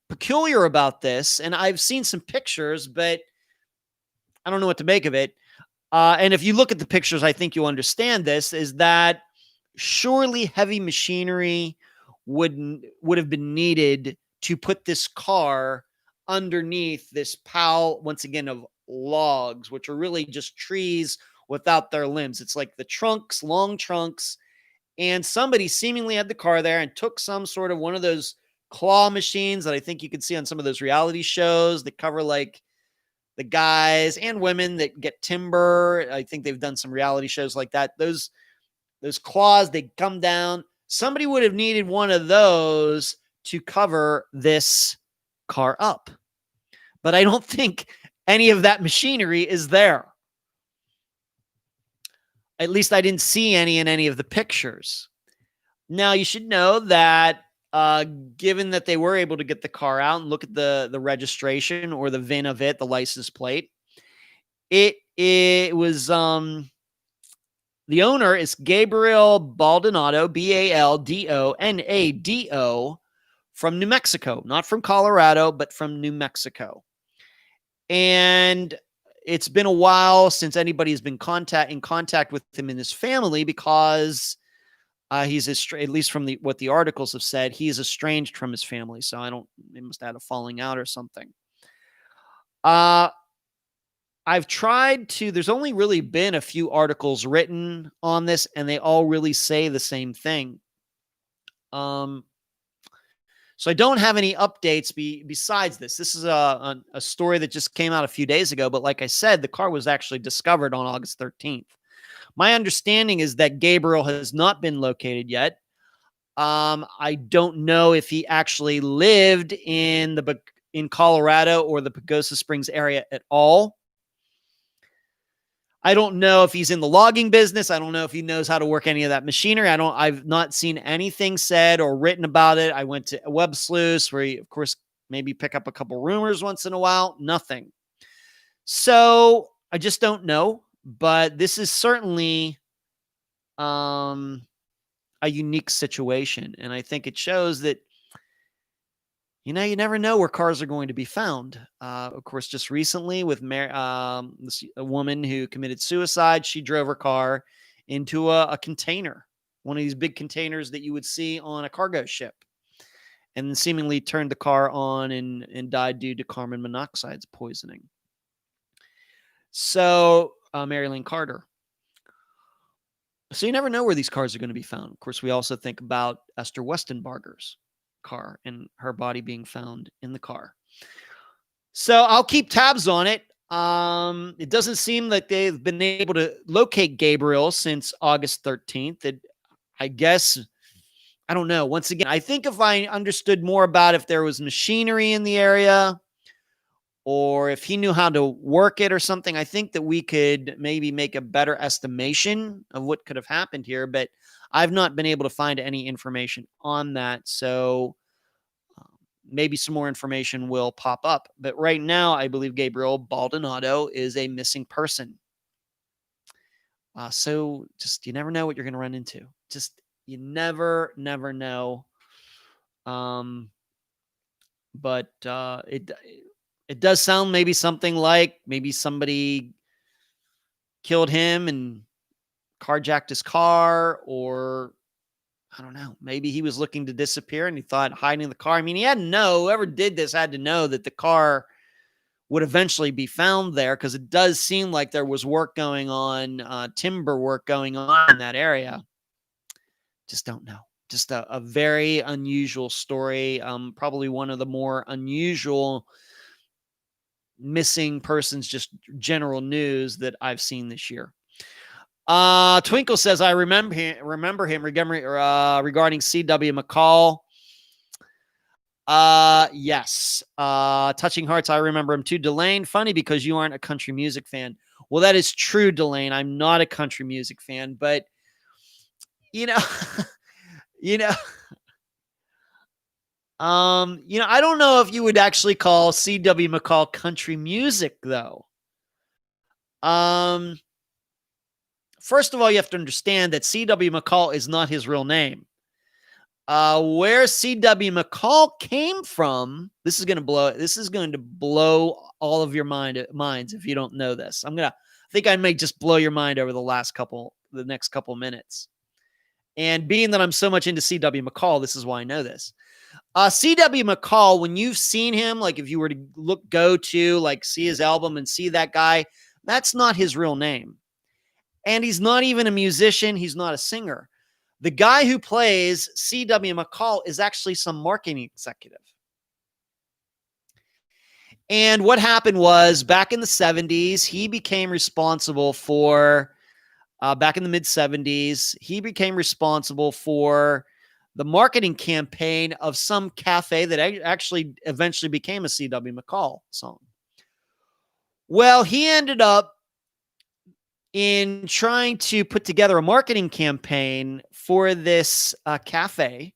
peculiar about this, and I've seen some pictures, but I don't know what to make of it. And if you look at the pictures, I think you'll understand this, is that surely heavy machinery would have been needed to put this car underneath this pile, once again, of logs, which are really just trees without their limbs. It's like the trunks, long trunks, and somebody seemingly had the car there and took some sort of one of those claw machines that I think you can see on some of those reality shows that cover like the guys and women that get timber. I think they've done some reality shows like that. Those claws, they come down. Somebody would have needed one of those to cover this car up. But I don't think any of that machinery is there. At least I didn't see any in any of the pictures. Now, you should know that given that they were able to get the car out and look at the registration or the VIN of it, the license plate, it was the owner is Gabriel Baldonado, Baldonado, from New Mexico, not from Colorado, but from New Mexico. And it's been a while since anybody has been in contact with him and his family, because he's at least from what the articles have said, he is estranged from his family. So they must have had a falling out or something. I've tried to, there's only really been a few articles written on this, and they all really say the same thing. So I don't have any updates besides this. This is a story that just came out a few days ago. But like I said, the car was actually discovered on August 13th. My understanding is that Gabriel has not been located yet. I don't know if he actually lived in Colorado or the Pagosa Springs area at all. I don't know if he's in the logging business. I don't know if he knows how to work any of that machinery. I've not seen anything said or written about it. I went to Web Sleuths, where you, of course, maybe pick up a couple rumors once in a while. Nothing. So I just don't know, but this is certainly um, a unique situation. And I think it shows that, you never know where cars are going to be found. Of course, just recently with a woman who committed suicide, she drove her car into a container, one of these big containers that you would see on a cargo ship, and then seemingly turned the car on and died due to carbon monoxide poisoning. So, Marilyn Carter. So you never know where these cars are going to be found. Of course, we also think about Esther Westenbarger's car and her body being found in the car. So I'll keep tabs on it. It doesn't seem like they've been able to locate Gabriel since August 13th. I guess, I don't know. Once again, I think if I understood more about if there was machinery in the area or if he knew how to work it or something, I think that we could maybe make a better estimation of what could have happened here. But I've not been able to find any information on that. So maybe some more information will pop up. But right now, I believe Gabriel Baldonado is a missing person. So just, you never know what you're going to run into. Just, you never know. But it does sound maybe something like maybe somebody killed him and carjacked his car, or I don't know, maybe he was looking to disappear and he thought hiding the car. I mean, he had to know, whoever did this had to know that the car would eventually be found there, because it does seem like there was work going on, timber work going on in that area. Just don't know. Just a very unusual story. Probably one of the more unusual missing persons, just general news that I've seen this year. Twinkle says, I remember him regarding C.W. McCall. Yes. Touching Hearts, I remember him too. Delane, funny because you aren't a country music fan. Well, that is true, Delane. I'm not a country music fan, but you know, I don't know if you would actually call C.W. McCall country music, though. First of all, you have to understand that C.W. McCall is not his real name. Where C.W. McCall came from, this is going to blow all of your minds if you don't know this. I think I may just blow your mind over the next couple minutes. And being that I'm so much into C.W. McCall, this is why I know this. C.W. McCall, when you've seen him, like if you were to see his album and see that guy, that's not his real name. And he's not even a musician. He's not a singer. The guy who plays C.W. McCall is actually some marketing executive. And what happened was, back in the 70s, he became responsible for, back in the mid-70s, he became responsible for the marketing campaign of some cafe that actually eventually became a C.W. McCall song. Well, he ended up in trying to put together a marketing campaign for this cafe.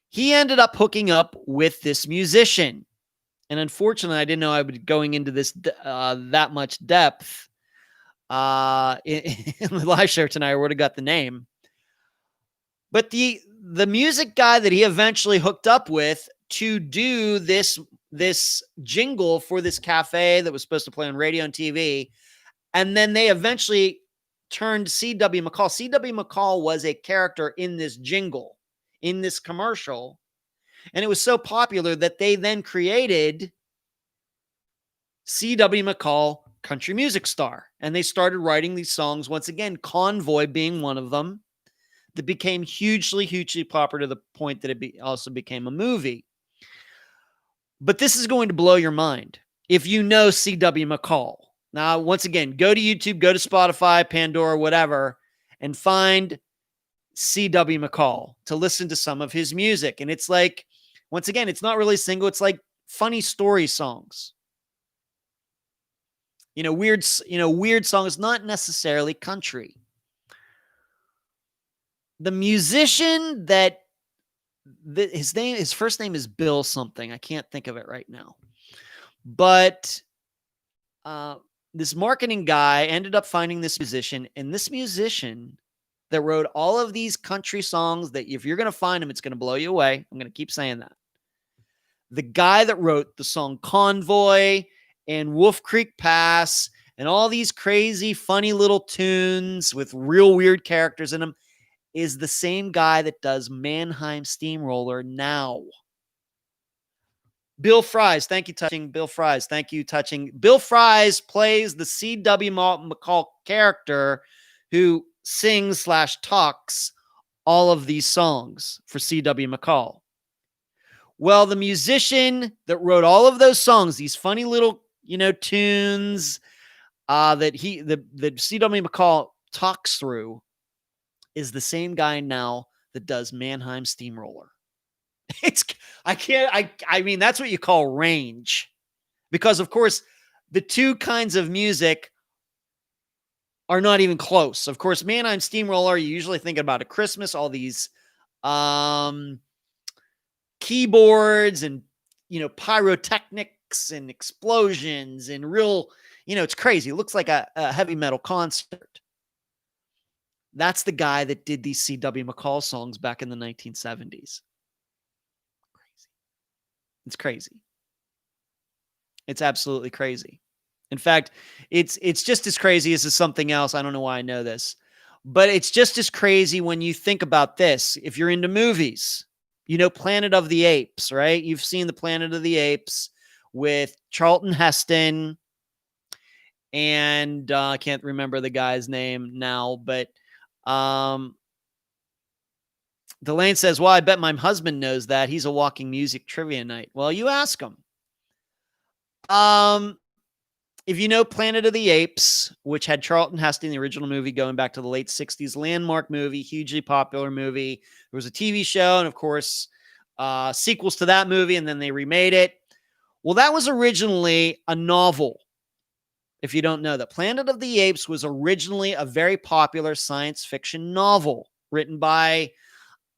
He ended up hooking up with this musician. And unfortunately, I didn't know I would be going into this that much depth in the live show tonight. I would have got the name. But the music guy that he eventually hooked up with to do this jingle for this cafe that was supposed to play on radio and TV, and then they eventually turned C.W. McCall. C.W. McCall was a character in this jingle, in this commercial, and it was so popular that they then created C.W. McCall Country Music Star, and they started writing these songs, once again, Convoy being one of them, that became hugely, hugely popular to the point that it also became a movie. But this is going to blow your mind if you know C.W. McCall. Now, once again, go to YouTube, go to Spotify, Pandora, whatever, and find C.W. McCall to listen to some of his music. And it's like, once again, it's not really single. It's like funny story songs. Weird songs, not necessarily country. The musician his first name is Bill something. I can't think of it right now. But this marketing guy ended up finding this musician, and this musician that wrote all of these country songs that if you're going to find them, it's going to blow you away. I'm going to keep saying that. The guy that wrote the song Convoy and Wolf Creek Pass and all these crazy, funny little tunes with real weird characters in them is the same guy that does Mannheim Steamroller now. Bill Fries, thank you, Touching. Bill Fries, thank you, Touching. Bill Fries plays the C.W. McCall character who sings / talks all of these songs for C.W. McCall. Well, the musician that wrote all of those songs, these funny little, tunes that C.W. McCall talks through, is the same guy now that does Mannheim Steamroller. I mean, that's what you call range. Because, of course, the two kinds of music are not even close. Of course, Mannheim Steamroller, you usually think about at Christmas, all these keyboards and, pyrotechnics and explosions and real, it's crazy. It looks like a heavy metal concert. That's the guy that did these C.W. McCall songs back in the 1970s. It's crazy. It's absolutely crazy. In fact, it's just as crazy as something else. I don't know why I know this, but it's just as crazy when you think about this. If you're into movies, Planet of the Apes, right? You've seen the Planet of the Apes with Charlton Heston and I can't remember the guy's name now, but Delane says, well, I bet my husband knows that. He's a walking music trivia night. Well, you ask him. If you know Planet of the Apes, which had Charlton Heston, the original movie going back to the late 60s, landmark movie, hugely popular movie. There was a TV show and, of course, sequels to that movie, and then they remade it. Well, that was originally a novel. If you don't know that, Planet of the Apes was originally a very popular science fiction novel written by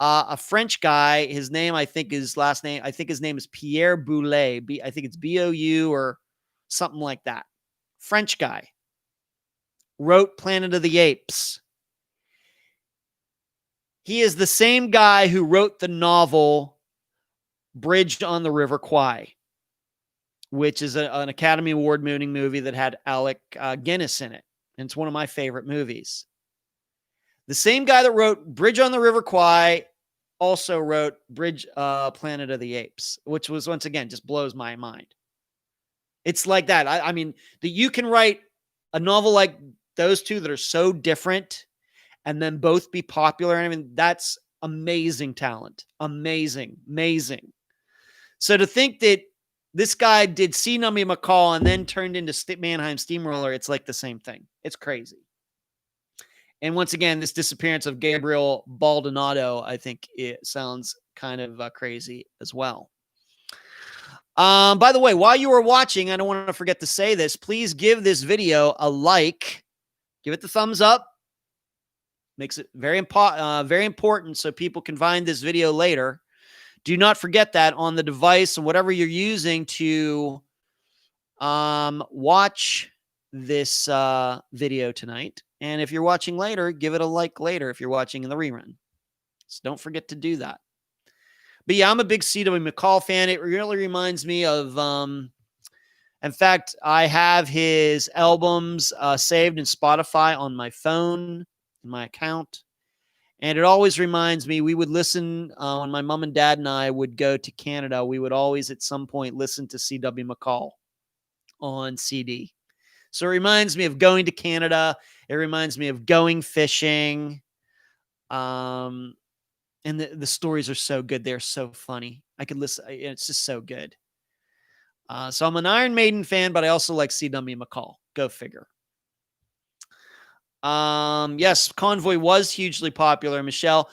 a French guy. His name, I think his name is Pierre Boulet. I think it's B-O-U or something like that. French guy. Wrote Planet of the Apes. He is the same guy who wrote the novel Bridge on the River Kwai, which is an Academy Award-winning movie that had Alec Guinness in it. And it's one of my favorite movies. The same guy that wrote Bridge on the River Kwai also wrote Planet of the Apes, which was, once again, just blows my mind. It's like that. I mean, that you can write a novel like those two that are so different and then both be popular. I mean, that's amazing talent. Amazing. So to think that this guy did C.W. McCall and then turned into Mannheim Steamroller, it's like the same thing. It's crazy. And once again, this disappearance of Gabriel Baldonado, I think it sounds kind of crazy as well. By the way, while you are watching, I don't want to forget to say this. Please give this video a like. Give it the thumbs up. Makes it very important so people can find this video later. Do not forget that on the device and whatever you're using to watch this video tonight. And if you're watching later, give it a like later if you're watching in the rerun. So don't forget to do that. But yeah, I'm a big C.W. McCall fan. It really reminds me of, in fact, I have his albums saved in Spotify on my phone, in my account. And it always reminds me, we would listen when my mom and dad and I would go to Canada. We would always at some point listen to C.W. McCall on CD. So it reminds me of going to Canada. It reminds me of going fishing. And the stories are so good. They're so funny. I could listen. It's just so good. So I'm an Iron Maiden fan, but I also like C.W. McCall. Go figure. Yes, Convoy was hugely popular, Michelle.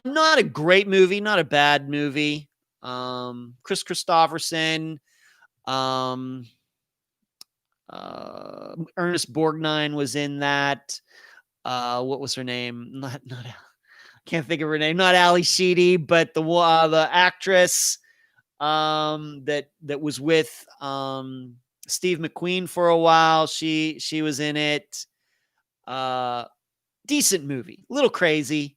Not a great movie, not a bad movie. Chris Christopherson, Ernest Borgnine was in that. What was her name? Not can't think of her name. Not Ali Sheedy, but the actress that was with Steve McQueen for a while. She was in it. Decent movie. A little crazy.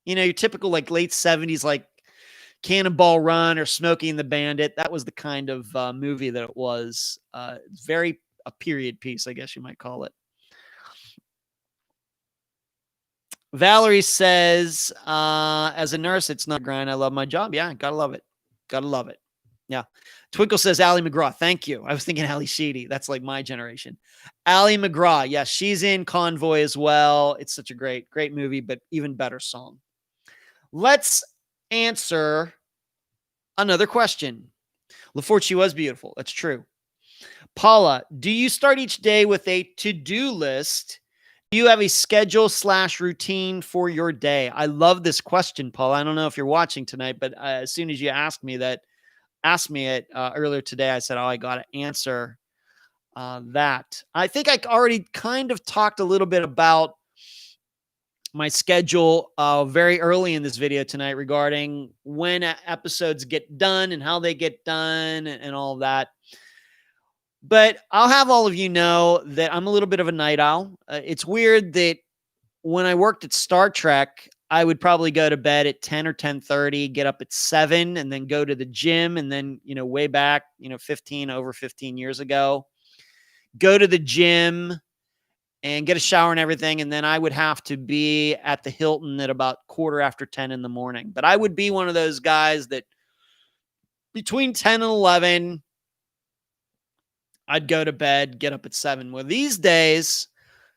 Your typical like late 70s, like Cannonball Run or Smokey and the Bandit. That was the kind of movie that it was. Very a period piece, I guess you might call it. Valerie says, as a nurse, it's not a grind. I love my job. Yeah, gotta love it. Gotta love it. Yeah. Twinkle says, Ally McGraw. Thank you. I was thinking Ally Sheedy. That's like my generation. Ally McGraw. Yeah, she's in Convoy as well. It's such a great movie, but even better song. Let's answer another question. LaForte, was beautiful. That's true. Paula, do you start each day with a to-do list? Do you have a schedule/routine for your day? I love this question, Paula. I don't know if you're watching tonight, but as soon as you asked me it earlier today, I said, I got to answer that. I think I already kind of talked a little bit about my schedule very early in this video tonight regarding when episodes get done and how they get done and all of that. But I'll have all of you know that I'm a little bit of a night owl. It's weird that when I worked at Star Trek, I would probably go to bed at 10 or 10:30, get up at 7, and then go to the gym. And then, way back, over 15 years ago, go to the gym and get a shower and everything. And then I would have to be at the Hilton at about 10:15 in the morning. But I would be one of those guys that between 10 and 11, I'd go to bed, get up at 7. Well, these days,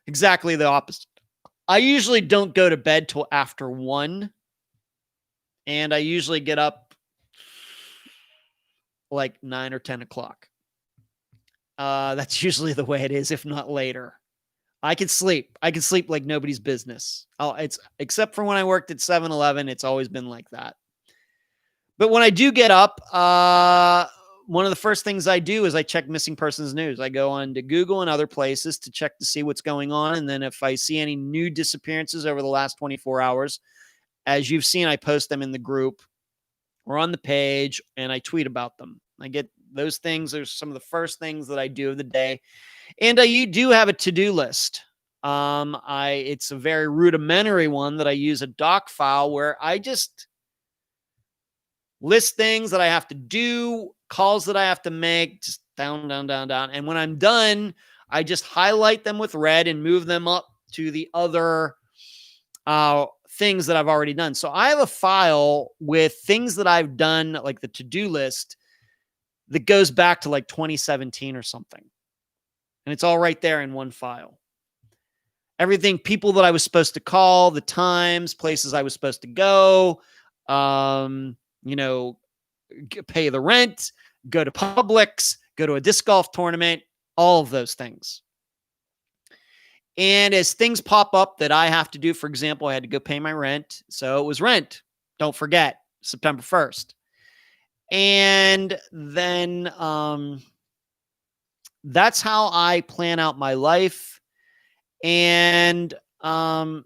exactly the opposite. I usually don't go to bed till after 1. And I usually get up like 9 or 10 o'clock. That's usually the way it is, if not later. I can sleep. I can sleep like nobody's business. It's except for when I worked at 7-Eleven, it's always been like that. But when I do get up, one of the first things I do is I check missing persons news. I go on to Google and other places to check to see what's going on. And then if I see any new disappearances over the last 24 hours, as you've seen, I post them in the group or on the page and I tweet about them. I get those things. There's some of the first things that I do of the day. And you do have a to-do list. It's a very rudimentary one that I use a doc file where I just list things that I have to do, calls that I have to make, just down. And when I'm done, I just highlight them with red and move them up to the other things that I've already done. So I have a file with things that I've done, like the to-do list, that goes back to like 2017 or something. And it's all right there in one file. Everything, people that I was supposed to call, the times, places I was supposed to go, pay the rent, go to Publix, go to a disc golf tournament, all of those things. And as things pop up that I have to do, for example, I had to go pay my rent. So it was rent. Don't forget, September 1st. And then that's how I plan out my life. And, going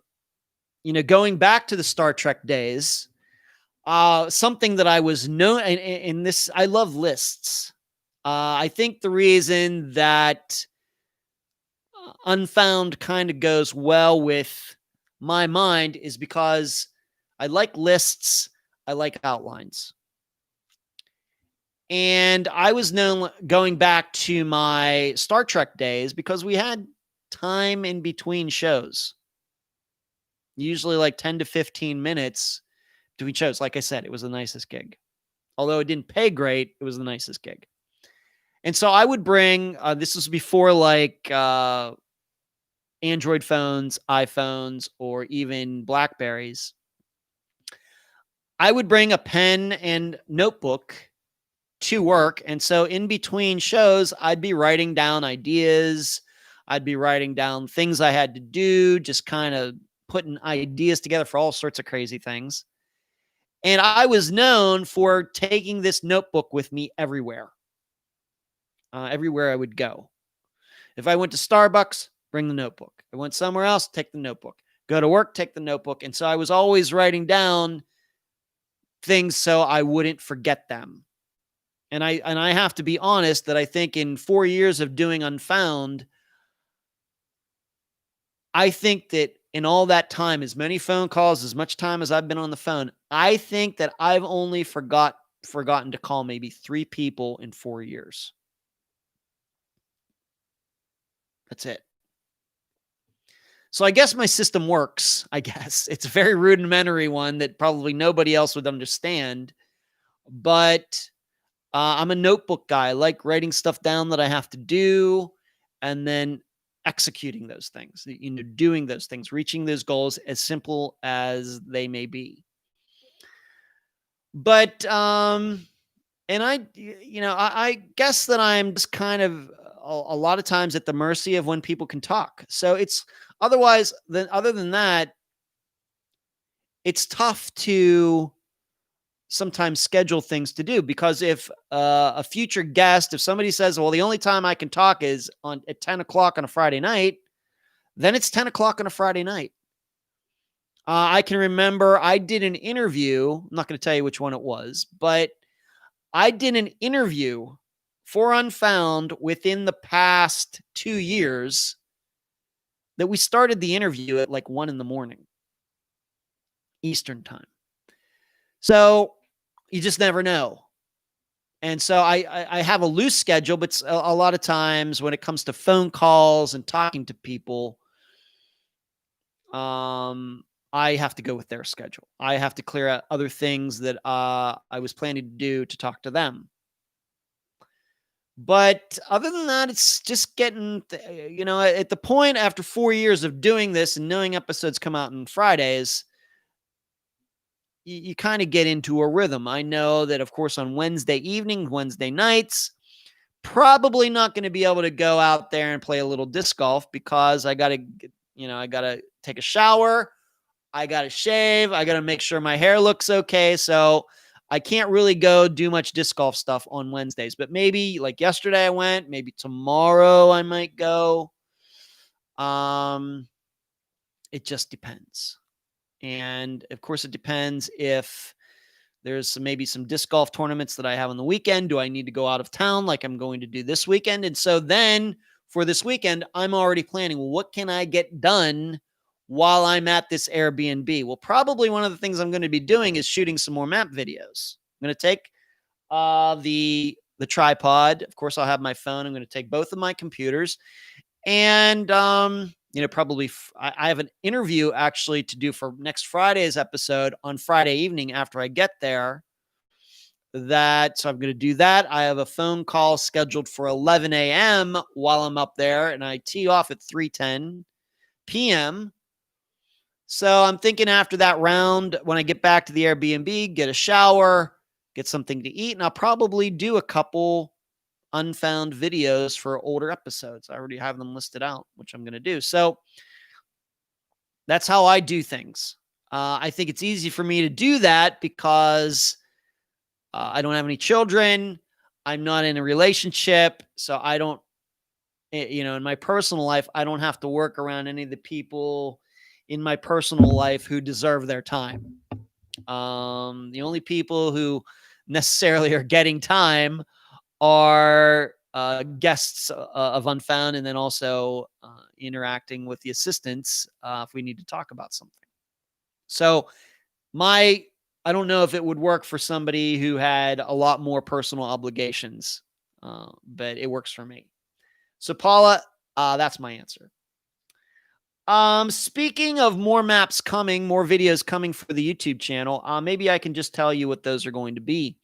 back to the Star Trek days, something that I was known in this, I love lists. I think the reason that Unfound kind of goes well with my mind is because I like lists. I like outlines. And I was known going back to my Star Trek days because we had time in between shows, usually like 10 to 15 minutes between shows. Like I said, it was the nicest gig. Although it didn't pay great, it was the nicest gig. And so I would bring, this was before like Android phones, iPhones, or even Blackberries. I would bring a pen and notebook to work. And so in between shows, I'd be writing down ideas. I'd be writing down things I had to do, just kind of putting ideas together for all sorts of crazy things. And I was known for taking this notebook with me everywhere. Everywhere I would go. If I went to Starbucks, bring the notebook. I went somewhere else, take the notebook. Go to work, take the notebook. And so I was always writing down things so I wouldn't forget them. And I have to be honest that I think in 4 years of doing Unfound, I think that in all that time, as many phone calls, as much time as I've been on the phone, I think that I've only forgotten to call maybe 3 people in 4 years. That's it. So I guess my system works, I guess. It's a very rudimentary one that probably nobody else would understand. But I'm a notebook guy. I like writing stuff down that I have to do and then executing those things, doing those things, reaching those goals as simple as they may be. But, and I guess that I'm just kind of a lot of times at the mercy of when people can talk. So it's other than that, it's tough to sometimes schedule things to do, because if a future guest, if somebody says, well, the only time I can talk is at 10 o'clock on a Friday night, then it's 10 o'clock on a Friday night. I can remember I did an interview. I'm not going to tell you which one it was, but I did an interview for Unfound within the past 2 years that we started the interview at like 1 a.m. Eastern time. So you just never know. And so I have a loose schedule, but a lot of times when it comes to phone calls and talking to people, I have to go with their schedule. I have to clear out other things that I was planning to do to talk to them. But other than that, it's just getting, at the point after 4 years of doing this and knowing episodes come out on Fridays, you kind of get into a rhythm. I know that, of course, on Wednesday evening, Wednesday nights, probably not going to be able to go out there and play a little disc golf because I got to take a shower. I got to shave. I got to make sure my hair looks okay. So I can't really go do much disc golf stuff on Wednesdays, but maybe like yesterday I went, maybe tomorrow I might go. It just depends. And of course it depends if there's maybe some disc golf tournaments that I have on the weekend. Do I need to go out of town like I'm going to do this weekend? And so then for this weekend, I'm already planning, well, what can I get done while I'm at this Airbnb? Well, probably one of the things I'm going to be doing is shooting some more map videos. I'm going to take the tripod. Of course, I'll have my phone. I'm going to take both of my computers and, probably I have an interview actually to do for next Friday's episode on Friday evening after I get there. So I'm going to do that. I have a phone call scheduled for 11 a.m. while I'm up there, and I tee off at 3:10 p.m. So I'm thinking after that round, when I get back to the Airbnb, get a shower, get something to eat, and I'll probably do a couple Unfound videos for older episodes. I already have them listed out, which I'm going to do. So that's how I do things. I think it's easy for me to do that because I don't have any children. I'm not in a relationship. So I don't, in my personal life, I don't have to work around any of the people in my personal life who deserve their time. The only people who necessarily are getting time are guests of Unfound, and then also interacting with the assistants if we need to talk about something. So I don't know if it would work for somebody who had a lot more personal obligations, but it works for me. So Paula, that's my answer. Speaking of more maps coming, more videos coming for the YouTube channel, maybe I can just tell you what those are going to be.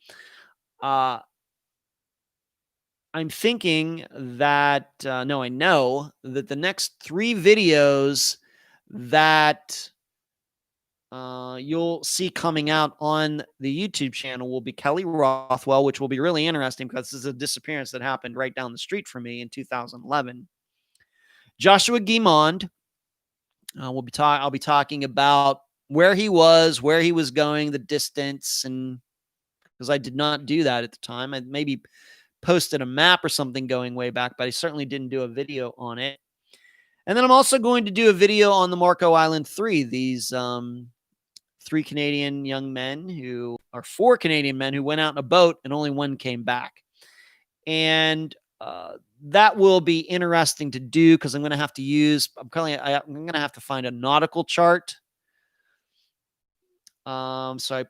I'm thinking that, I know that the next 3 videos that you'll see coming out on the YouTube channel will be Kelly Rothwell, which will be really interesting because this is a disappearance that happened right down the street from me in 2011. Joshua Guimond, I'll be talking about where he was going, the distance, and because I did not do that at the time. I maybe posted a map or something going way back, but I certainly didn't do a video on it. And then I'm also going to do a video on the Marco Island 3, these 4 Canadian men who went out in a boat and only one came back. And that will be interesting to do because I'm going to have to find a nautical chart. So I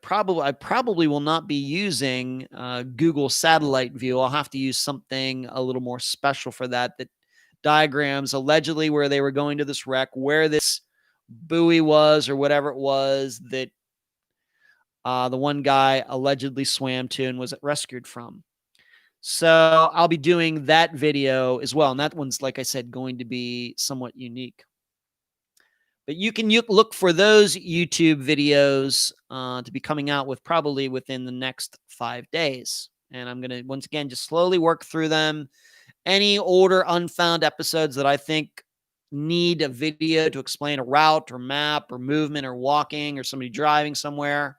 probably will not be using Google satellite view. I'll have to use something a little more special for that diagrams allegedly where they were going to this wreck, where this buoy was or whatever it was that the one guy allegedly swam to and was rescued from. So I'll be doing that video as well. And that one's, like I said, going to be somewhat unique. But you can look for those YouTube videos to be coming out probably within the next 5 days. And I'm going to, once again, just slowly work through them. Any older Unfound episodes that I think need a video to explain a route or map or movement or walking or somebody driving somewhere,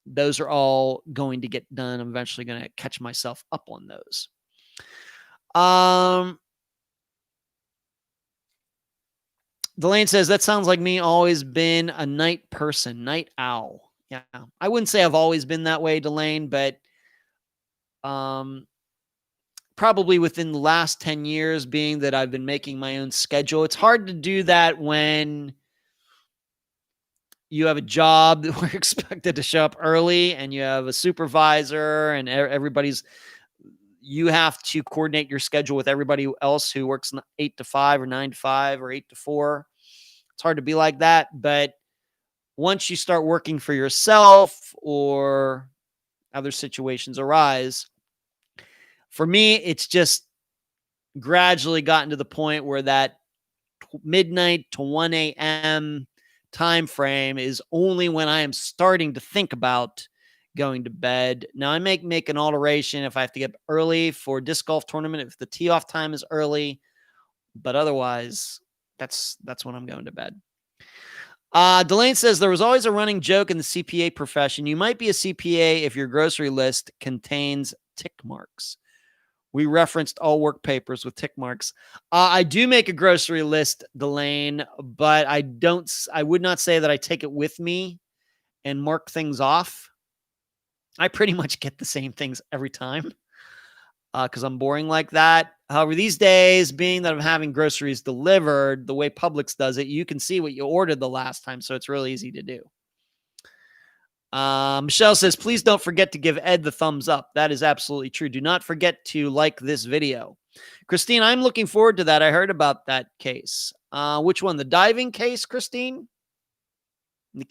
those are all going to get done. I'm eventually going to catch myself up on those. Delane says, that sounds like me, always been a night person, night owl. Yeah, I wouldn't say I've always been that way, Delane, but probably within the last 10 years, being that I've been making my own schedule. It's hard to do that when you have a job that we're expected to show up early and you have a supervisor and you have to coordinate your schedule with everybody else who works 8 to 5 or 9 to 5 or 8 to 4. It's hard to be like that. But once you start working for yourself or other situations arise, for me, it's just gradually gotten to the point where that midnight to 1 a.m. time frame is only when I am starting to think about going to bed. Now, I may make an alteration if I have to get up early for a disc golf tournament, if the tee off time is early, but otherwise, that's when I'm going to bed. Delane says, there was always a running joke in the CPA profession. You might be a CPA if your grocery list contains tick marks. We referenced all work papers with tick marks. I do make a grocery list, Delane, but I would not say that I take it with me and mark things off. I pretty much get the same things every time because I'm boring like that. However, these days, being that I'm having groceries delivered, the way Publix does it, you can see what you ordered the last time, so it's really easy to do. Michelle says, please don't forget to give Ed the thumbs up. That is absolutely true. Do not forget to like this video. Christine, I'm looking forward to that. I heard about that case. Which one? The diving case, Christine? The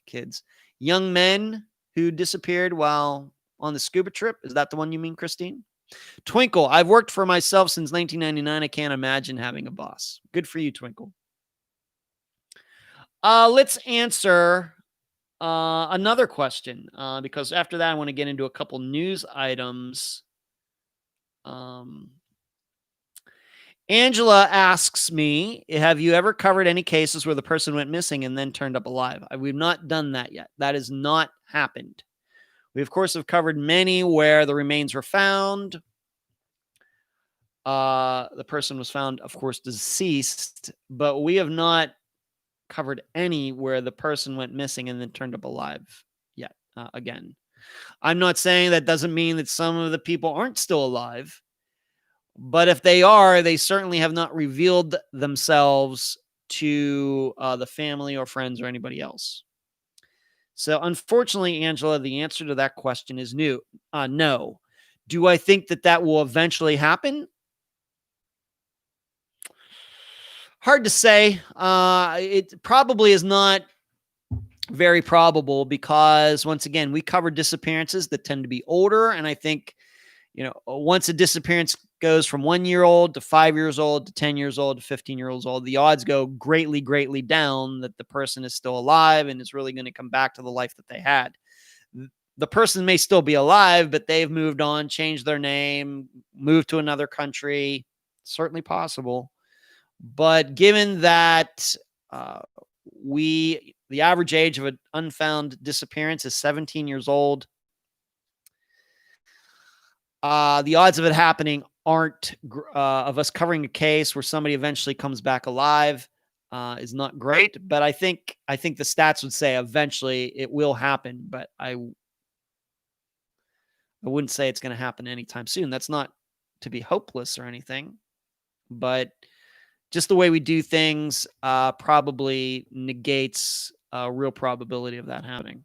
kids, young men who disappeared while on the scuba trip. Is that the one you mean, Christine? Twinkle, I've worked for myself since 1999. I can't imagine having a boss. Good for you, Twinkle. Let's answer another question because after that, I want to get into a couple news items. Angela asks me, have you ever covered any cases where the person went missing and then turned up alive? We've not done that yet. That has not happened. We, of course, have covered many where the remains were found. The person was found, of course, deceased, but we have not covered any where the person went missing and then turned up alive yet. Again, I'm not saying that doesn't mean that some of the people aren't still alive. But if they are, they certainly have not revealed themselves to the family or friends or anybody else. So unfortunately, Angela, the answer to that question is no. Do I think that will eventually happen? Hard to say. It probably is not very probable because, once again, we cover disappearances that tend to be older. And I think, once a disappearance goes from 1 year old to 5 years old to 10 years old to 15 years old, the odds go greatly, greatly down that the person is still alive and is really going to come back to the life that they had. The person may still be alive, but they've moved on, changed their name, moved to another country. Certainly possible. But given that the average age of an unfound disappearance is 17 years old, the odds of it happening aren't of us covering a case where somebody eventually comes back alive is not great, but I think the stats would say eventually it will happen, but I wouldn't say it's going to happen anytime soon. That's not to be hopeless or anything, but just the way we do things probably negates a real probability of that happening.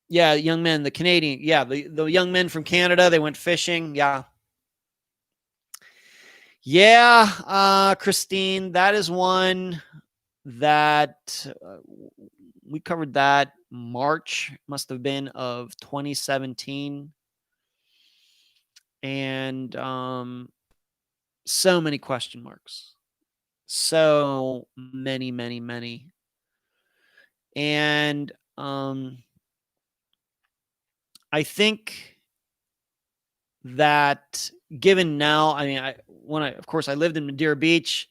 Yeah, young men, the Canadian, yeah, the young men from Canada, they went fishing. Yeah. Yeah, Christine, that is one that we covered that March, must have been, of 2017. And so many question marks. So many. And I think that given now, I mean, of course, I lived in Madeira Beach,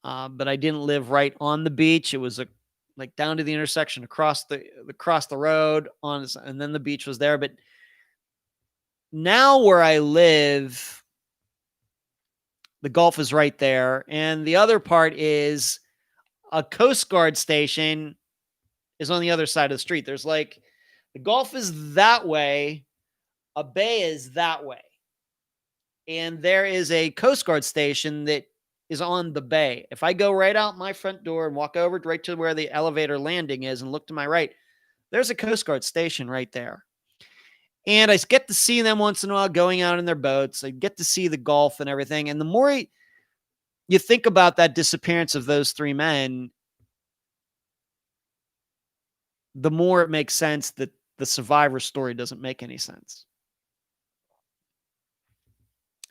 but I didn't live right on the beach. It was like down to the intersection, across the road and then the beach was there. But now where I live, the Gulf is right there, and the other part is a Coast Guard station is on the other side of the street. There's like, the Gulf is that way, a bay is that way. And there is a Coast Guard station that is on the bay. If I go right out my front door and walk over right to where the elevator landing is and look to my right, there's a Coast Guard station right there. And I get to see them once in a while going out in their boats. I get to see the Gulf and everything. And the more you think about that disappearance of those three men, the more it makes sense that the survivor story doesn't make any sense.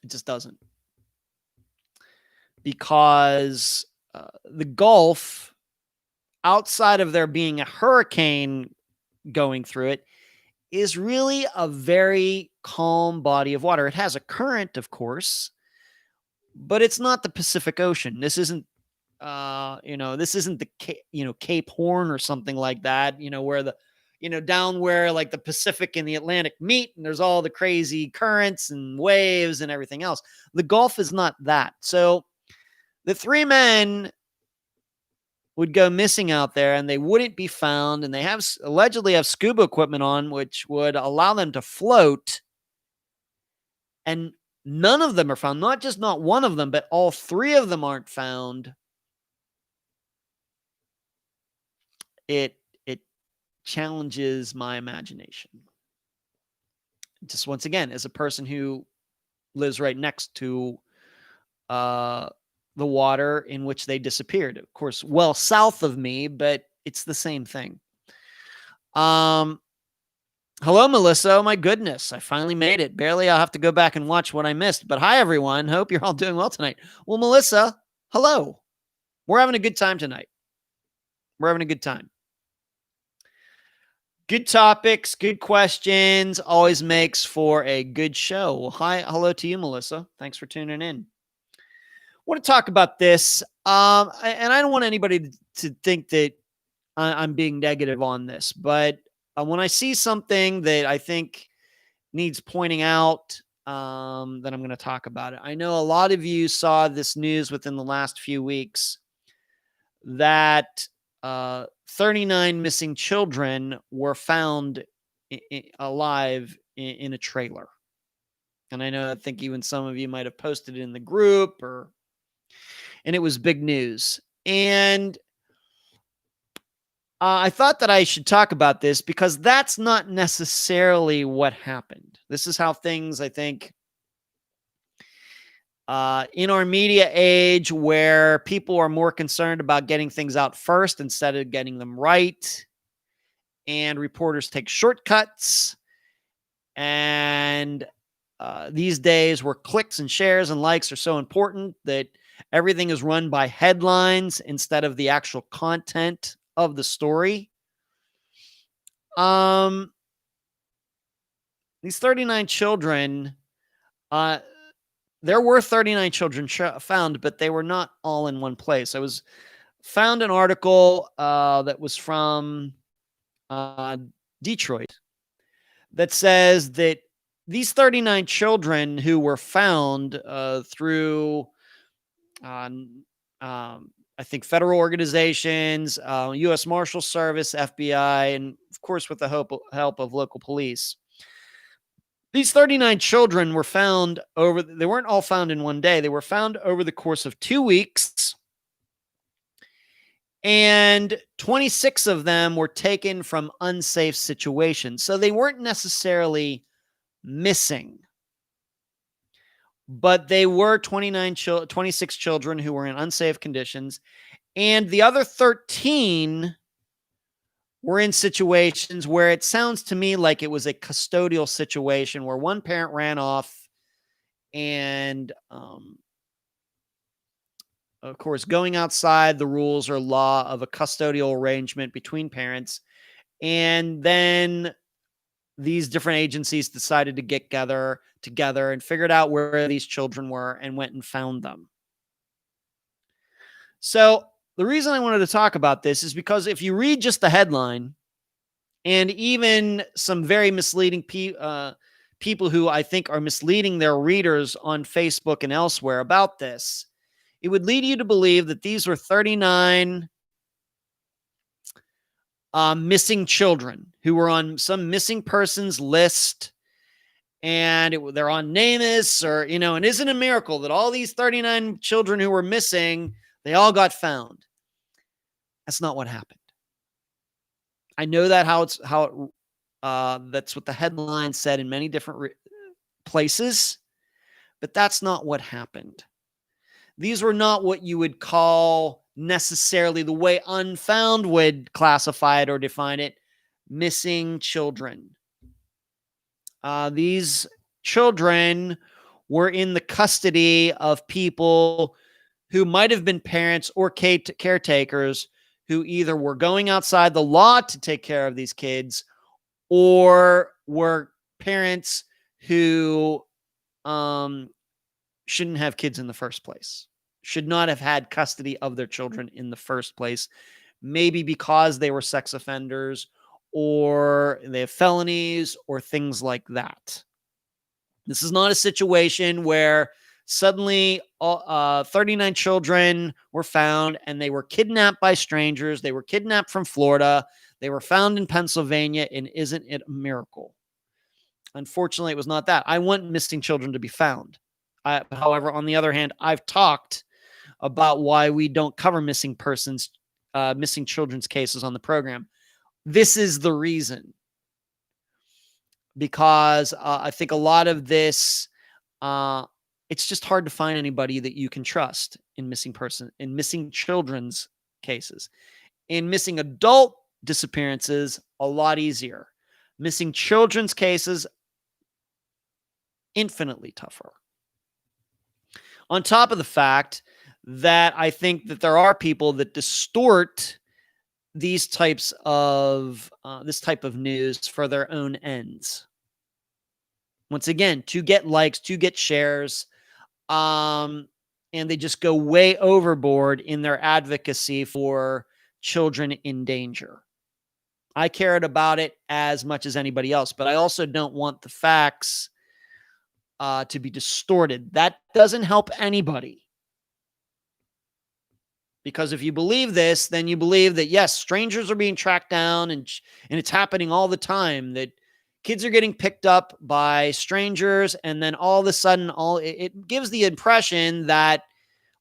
It just doesn't. Because the Gulf, outside of there being a hurricane going through it, is really a very calm body of water. It has a current, of course, but it's not the Pacific Ocean. This isn't, this isn't the, Cape Horn or something like that, where down where like the Pacific and the Atlantic meet and there's all the crazy currents and waves and everything else. The Gulf is not that. So the three men would go missing out there and they wouldn't be found. And they allegedly have scuba equipment on, which would allow them to float. And none of them are found. Not one of them, but all three of them aren't found. It challenges my imagination. Just once again, as a person who lives right next to the water in which they disappeared, of course, well south of me, but it's the same thing. Hello, Melissa. Oh my goodness, I finally made it. Barely. I'll have to go back and watch what I missed. But hi, everyone. Hope you're all doing well tonight. Well, Melissa, hello. We're having a good time tonight. We're having a good time. Good topics, good questions, always makes for a good show. Well, hello to you, Melissa. Thanks for tuning in. I want to talk about this, and I don't want anybody to think that I'm being negative on this, but when I see something that I think needs pointing out, then I'm going to talk about it. I know a lot of you saw this news within the last few weeks that 39 missing children were found alive in a trailer. And I think even some of you might have posted it in the group, and it was big news. And I thought that I should talk about this because that's not necessarily what happened. This is how things, I think, in our media age where people are more concerned about getting things out first instead of getting them right, and reporters take shortcuts, and these days where clicks and shares and likes are so important that everything is run by headlines instead of the actual content of the story. These 39 children, there were 39 children found, but they were not all in one place. I found an article that was from Detroit that says that these 39 children who were found through, I think, federal organizations, U.S. Marshal Service, FBI, and of course with the help of local police. These 39 children were found they weren't all found in one day. They were found over the course of 2 weeks. And 26 of them were taken from unsafe situations. So they weren't necessarily missing, but they were 26 children who were in unsafe conditions. And the other 13 were in situations where it sounds to me like it was a custodial situation where one parent ran off and, of course, going outside the rules or law of a custodial arrangement between parents. And then these different agencies decided to get together and figured out where these children were and went and found them. So the reason I wanted to talk about this is because if you read just the headline and even some very misleading people who I think are misleading their readers on Facebook and elsewhere about this, it would lead you to believe that these were 39 missing children who were on some missing persons list, and they're on NamUs, or, and isn't it a miracle that all these 39 children who were missing, they all got found. That's not what happened. I know that that's what the headline said in many different places, but that's not what happened. These were not what you would call necessarily the way Unfound would classify it or define it, missing children. These children were in the custody of people who might have been parents or caretakers who either were going outside the law to take care of these kids or were parents who shouldn't have kids in the first place, should not have had custody of their children in the first place, maybe because they were sex offenders or they have felonies or things like that. This is not a situation where suddenly 39 children were found and they were kidnapped by strangers. They were kidnapped from Florida. They were found in Pennsylvania, and isn't it a miracle? Unfortunately, it was not that. I want missing children to be found. However, on the other hand, I've talked about why we don't cover missing children's cases on the program. This is the reason. Because I think a lot of this, it's just hard to find anybody that you can trust in missing children's cases. In missing adult disappearances, a lot easier. Missing children's cases, infinitely tougher. On top of the fact that I think that there are people that distort these types of this type of news for their own ends. Once again, to get likes, to get shares, and they just go way overboard in their advocacy for children in danger. I cared about it as much as anybody else, but I also don't want the facts to be distorted. That doesn't help anybody. Because if you believe this, then you believe that, yes, strangers are being tracked down and it's happening all the time, that kids are getting picked up by strangers, and then all of a sudden, it gives the impression that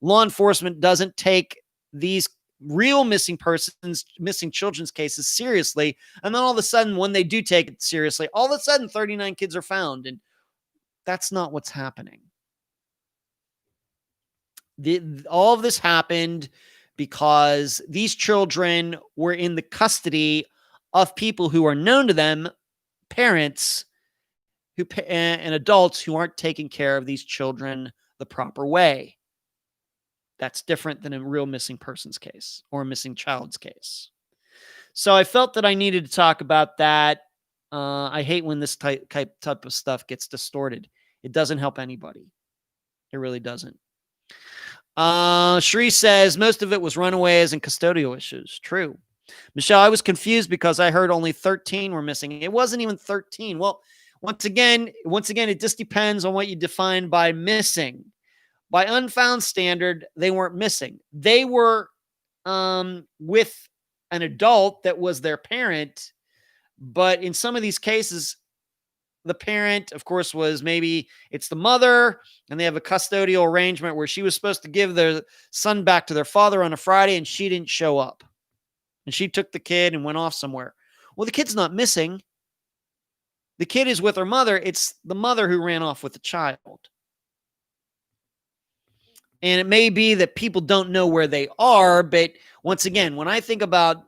law enforcement doesn't take these real missing children's cases seriously. And then all of a sudden, when they do take it seriously, all of a sudden 39 kids are found. And that's not what's happening. All of this happened because these children were in the custody of people who are known to them, parents and adults who aren't taking care of these children the proper way. That's different than a real missing person's case or a missing child's case. So I felt that I needed to talk about that. I hate when this type of stuff gets distorted. It doesn't help anybody. It really doesn't. Shree says most of it was runaways and custodial issues. True. Michelle, I was confused because I heard only 13 were missing. It wasn't even 13. Well, Once again, it just depends on what you define by missing. By unfound standard, they weren't missing. They were with an adult that was their parent. But in some of these cases, the parent, of course, was maybe it's the mother, and they have a custodial arrangement where she was supposed to give their son back to their father on a Friday, and she didn't show up. And she took the kid and went off somewhere. Well, the kid's not missing. The kid is with her mother. It's the mother who ran off with the child. And it may be that people don't know where they are, but once again, when I think about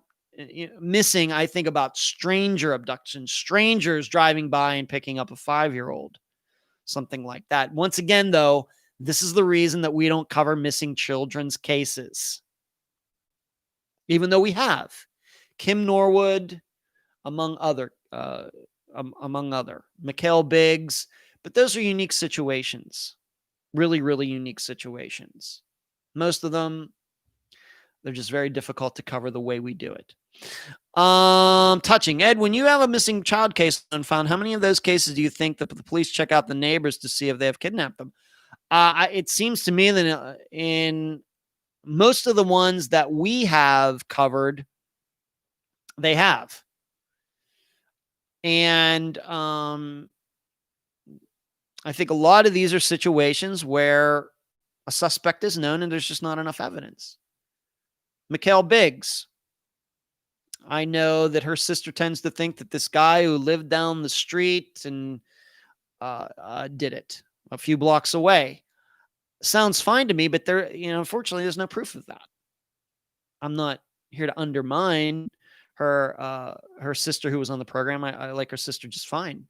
missing, I think about stranger abduction, strangers driving by and picking up a 5-year-old, something like that. Once again, though, this is the reason that we don't cover missing children's cases, even though we have Kim Norwood, among other, Mikhail Biggs, but those are unique situations, really, really unique situations. Most of them, they're just very difficult to cover the way we do it. Touching. Ed, when you have a missing child case unfound, how many of those cases do you think that the police check out the neighbors to see if they have kidnapped them? It seems to me that in most of the ones that we have covered, they have. And I think a lot of these are situations where a suspect is known and there's just not enough evidence. Mikhail Biggs. I know that her sister tends to think that this guy who lived down the street and did it a few blocks away. Sounds fine to me, but there, unfortunately, there's no proof of that. I'm not here to undermine her sister who was on the program. I like her sister just fine,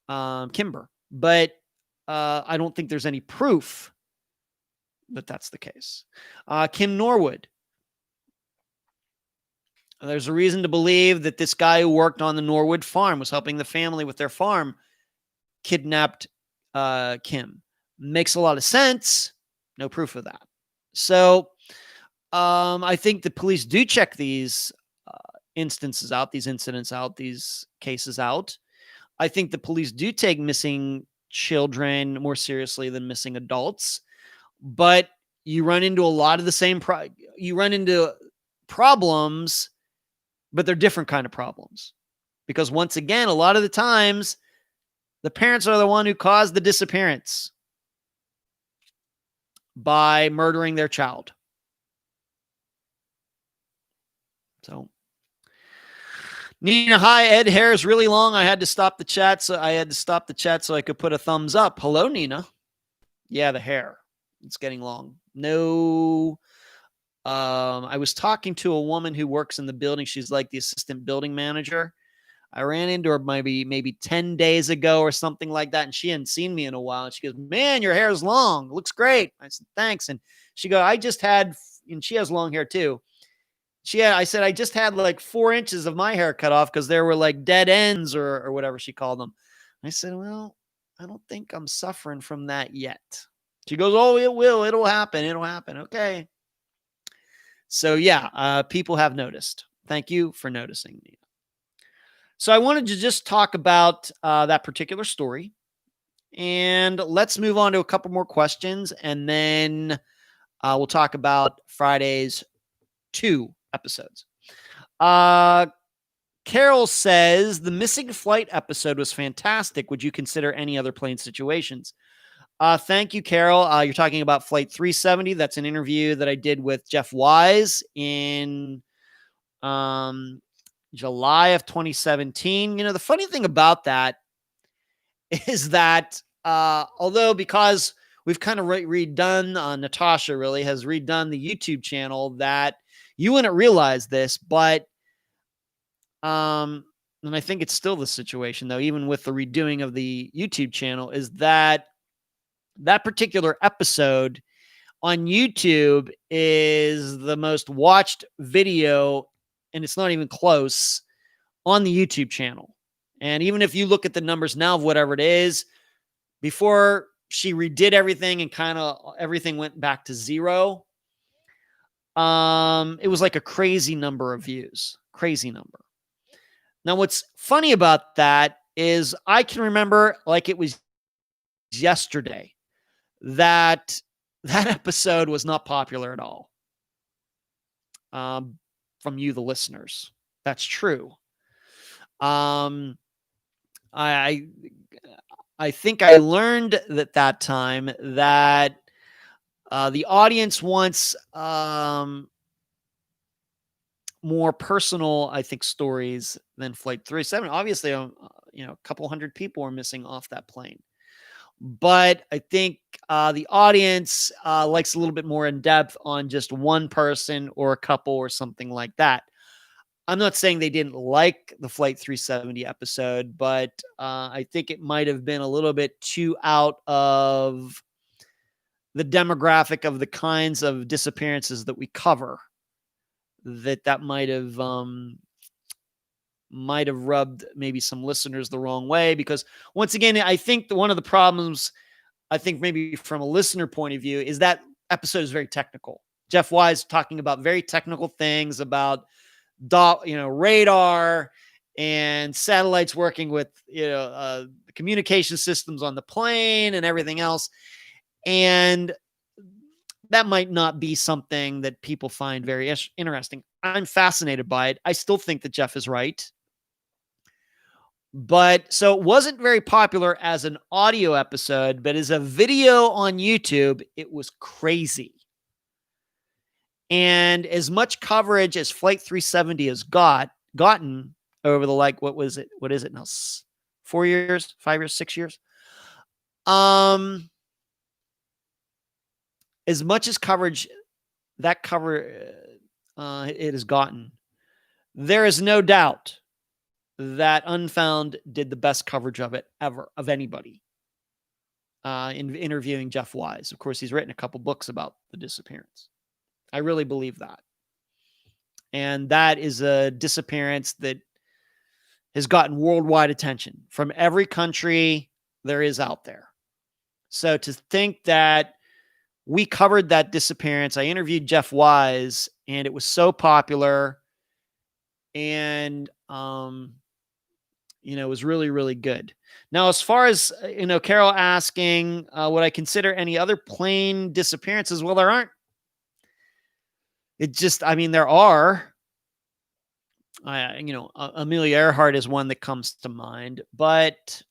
Kimber, but I don't think there's any proof that that's the case. Kim Norwood. There's a reason to believe that this guy who worked on the Norwood farm was helping the family with their farm, kidnapped Kim. Makes a lot of sense. No proof of that. So I think the police do check these instances out, these incidents out, these cases out. I think the police do take missing children more seriously than missing adults. But you run into a lot of the same you run into problems, but they're different kind of problems. Because once again, a lot of the times, the parents are the one who caused the disappearance by murdering their child. So, Nina, hi, Ed, hair is really long. I had to stop the chat so I could put a thumbs up. Hello, Nina. Yeah, the hair. It's getting long. No. I was talking to a woman who works in the building. She's like the assistant building manager. I ran into her maybe 10 days ago or something like that, and she hadn't seen me in a while. And she goes, "Man, your hair is long. It looks great." I said, "Thanks." And she goes, and she has long hair too. I said, "I just had like 4 inches of my hair cut off because there were like dead ends or whatever she called them." I said, "Well, I don't think I'm suffering from that yet." She goes, "Oh, it will. It'll happen. It'll happen." Okay. So yeah, people have noticed. Thank you for noticing, Nina. So I wanted to just talk about that particular story, and let's move on to a couple more questions, and then we'll talk about Friday's 2 episodes. Carol says, the missing flight episode was fantastic. Would you consider any other plane situations? Thank you, Carol. You're talking about Flight 370. That's an interview that I did with Jeff Wise in July of 2017. The funny thing about that is that although because we've kind of redone, Natasha really has redone the YouTube channel, that you wouldn't realize this, but and I think it's still the situation, though, even with the redoing of the YouTube channel, is that particular episode on YouTube is the most watched video, and it's not even close, on the YouTube channel. And even if you look at the numbers now of whatever it is, before she redid everything and kind of everything went back to 0, it was like a crazy number of views. Crazy number. Now, what's funny about that is I can remember like it was yesterday that episode was not popular at all from you, the listeners. That's true. I think I learned at that time that the audience wants more personal, I think, stories than Flight 370. Obviously, a couple hundred people were missing off that plane. But I think the audience likes a little bit more in depth on just one person or a couple or something like that. I'm not saying they didn't like the Flight 370 episode, but I think it might have been a little bit too out of the demographic of the kinds of disappearances that we cover. That might have rubbed maybe some listeners the wrong way, because once again, I think one of the problems, I think maybe from a listener point of view, is that episode is very technical. Jeff Wise talking about very technical things about radar and satellites working with communication systems on the plane and everything else, and that might not be something that people find very interesting. I'm fascinated by it. I still think that Jeff is right. But so it wasn't very popular as an audio episode, but as a video on YouTube, it was crazy. And as much coverage as Flight 370 has gotten over the, what is it now? 4 years, 5 years, 6 years? As much as coverage it has gotten, there is no doubt that Unfound did the best coverage of it ever, of anybody, in interviewing Jeff Wise. Of course, he's written a couple books about the disappearance. I really believe that. And that is a disappearance that has gotten worldwide attention from every country there is out there. So to think that we covered that disappearance, I interviewed Jeff Wise, and it was so popular, and it was really, really good. Now, as far as Carol asking, would I consider any other plane disappearances? Well, there aren't. There are. Amelia Earhart is one that comes to mind, but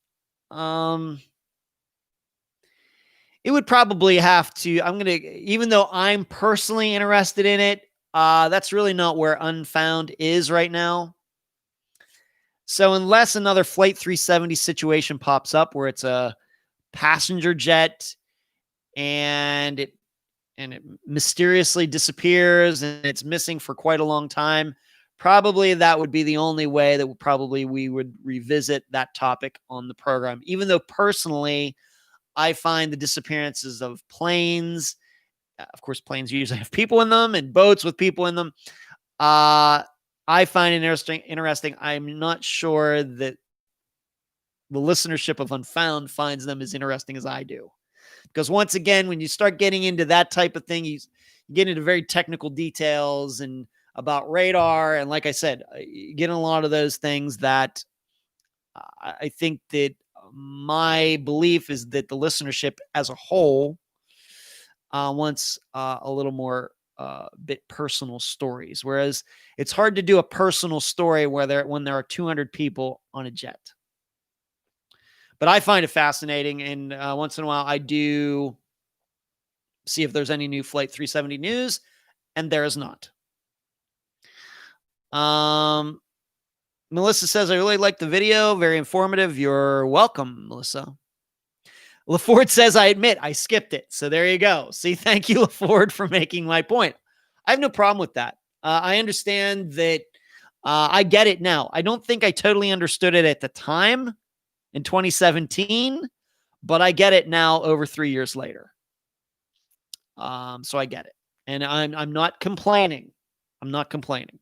it would probably have to, even though I'm personally interested in it, that's really not where Unfound is right now. So unless another Flight 370 situation pops up where it's a passenger jet and it mysteriously disappears and it's missing for quite a long time, probably that would be the only way that we would revisit that topic on the program. Even though personally, I find the disappearances of planes, of course, planes usually have people in them, and boats with people in them, I find it interesting. I'm not sure that the listenership of Unfound finds them as interesting as I do. Because once again, when you start getting into that type of thing, you get into very technical details and about radar. And like I said, you get in a lot of those things that I think that my belief is that the listenership as a whole wants a little more bit personal stories. Whereas it's hard to do a personal story when there are 200 people on a jet. But I find it fascinating, and once in a while I do see if there's any new Flight 370 news, and there is not. Melissa says, I really like the video. Very informative. You're welcome, Melissa. LaFord says, I admit I skipped it. So there you go. See, thank you, LaFord, for making my point. I have no problem with that. I understand that. I get it now. I don't think I totally understood it at the time in 2017, but I get it now over 3 years later. So I get it. And I'm not complaining. I'm not complaining.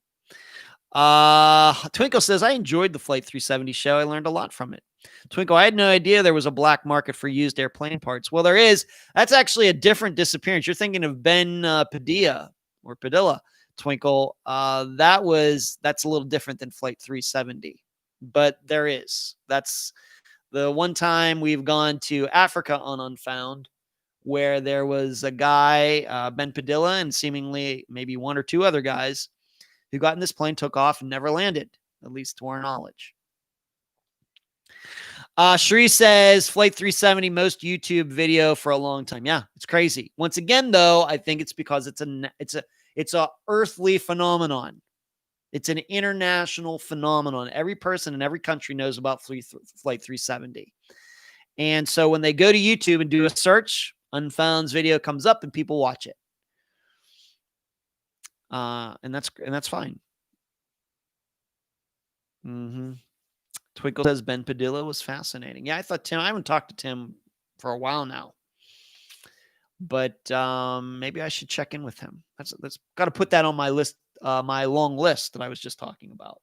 Twinkle says, I enjoyed the Flight 370 show. I learned a lot from it. Twinkle, I had no idea there was a black market for used airplane parts. Well, there is. That's actually a different disappearance. You're thinking of Ben Padilla. Twinkle. That's a little different than Flight 370. but there is. That's the one time we've gone to Africa on Unfound, where there was a guy, Ben Padilla, and seemingly maybe one or two other guys who got in this plane, took off, and never landed, at least to our knowledge. Sheree says Flight 370 most YouTube video for a long time. Yeah, it's crazy. Once again, though, I think it's because it's a earthly phenomenon. It's an international phenomenon. Every person in every country knows about Flight 370. And so when they go to YouTube and do a search, Unfound's video comes up and people watch it. And that's fine. Twinkle says Ben Padilla was fascinating. Yeah, I haven't talked to Tim for a while now. But maybe I should check in with him. That's got to put that on my list, my long list that I was just talking about.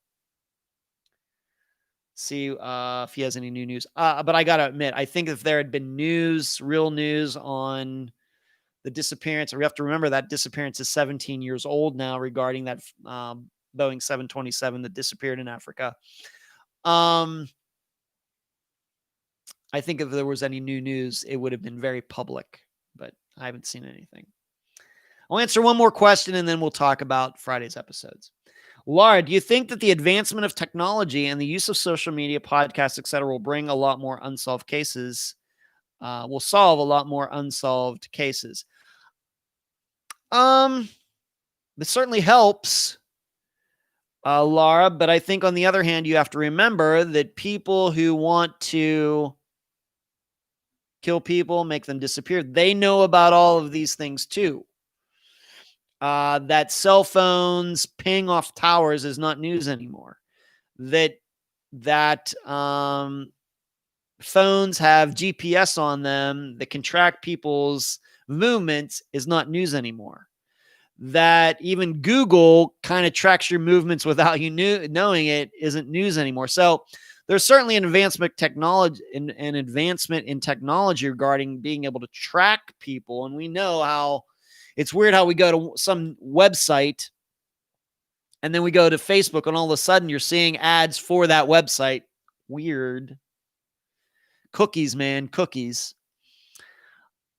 See if he has any new news. But I got to admit, I think if there had been real news on the disappearance, we have to remember that disappearance is 17 years old now regarding that Boeing 727 that disappeared in Africa. I think if there was any new news, it would have been very public, but I haven't seen anything. I'll answer one more question and then we'll talk about Friday's episodes. Laura, do you think that the advancement of technology and the use of social media, podcasts, etc., will bring a lot more unsolved cases? Will solve a lot more unsolved cases? It certainly helps, Laura, but I think on the other hand, you have to remember that people who want to kill people, make them disappear, they know about all of these things too. That cell phones ping off towers is not news anymore. That phones have GPS on them that can track people's movements is not news anymore. That even Google kind of tracks your movements without you knowing it isn't news anymore. So there's certainly an advancement in technology regarding being able to track people. And we know how it's weird how we go to some website and then we go to Facebook and all of a sudden you're seeing ads for that website. Weird. Cookies, man, cookies.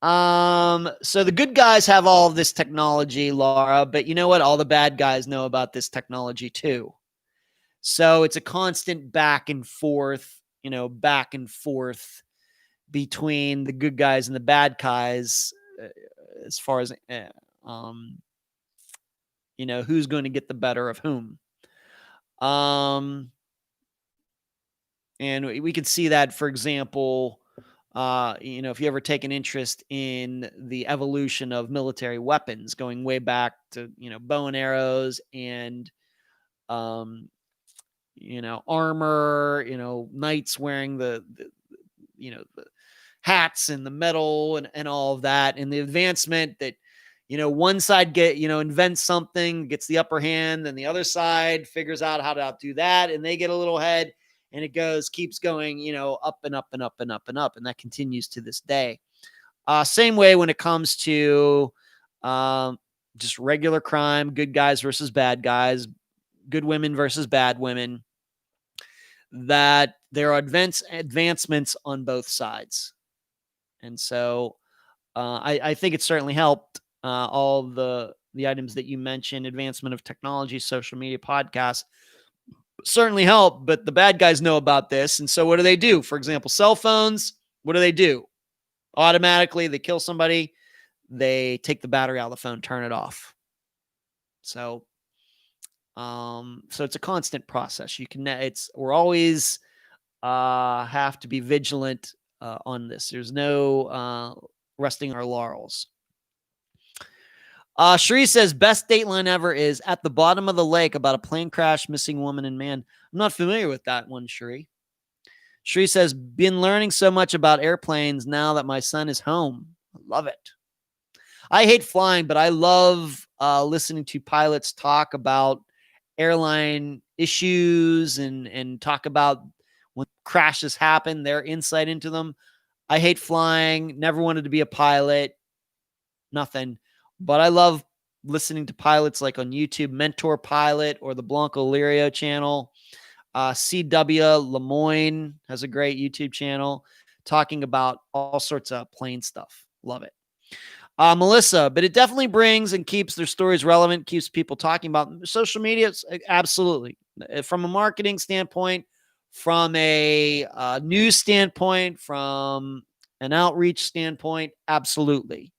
So the good guys have all of this technology, Laura, but you know what? All the bad guys know about this technology too. So it's a constant back and forth between the good guys and the bad guys as far as, who's going to get the better of whom. And we could see that, for example, if you ever take an interest in the evolution of military weapons, going way back to, bow and arrows and, armor, knights wearing the hats and the metal and all of that. And the advancement that, one side invents something, gets the upper hand, then the other side figures out how to outdo that. And they get a little ahead and it keeps going, up and up and up and up and up. And that continues to this day. Same way when it comes to just regular crime, good guys versus bad guys, good women versus bad women, that there are advancements on both sides. And so I think it certainly helped all the items that you mentioned, advancement of technology, social media, podcasts, certainly help, but the bad guys know about this. And so what do? For example, cell phones, what do? Automatically, they kill somebody, they take the battery out of the phone, turn it off. So it's a constant process. We're always have to be vigilant on this. There's no resting our laurels. Sheree says best Dateline ever is At the Bottom of the Lake, about a plane crash, missing woman and man. I'm not familiar with that one, Sheree. Sheree says, been learning so much about airplanes now that my son is home. I love it. I hate flying, but I love listening to pilots talk about airline issues and talk about when crashes happen, their insight into them. I hate flying, never wanted to be a pilot, nothing. But I love listening to pilots like on YouTube, Mentor Pilot or the Blanco Lirio channel. CW Lemoyne has a great YouTube channel talking about all sorts of plane stuff. Love it. Melissa, but it definitely brings and keeps their stories relevant, keeps people talking about social media. Absolutely. From a marketing standpoint, from a news standpoint, from an outreach standpoint, absolutely.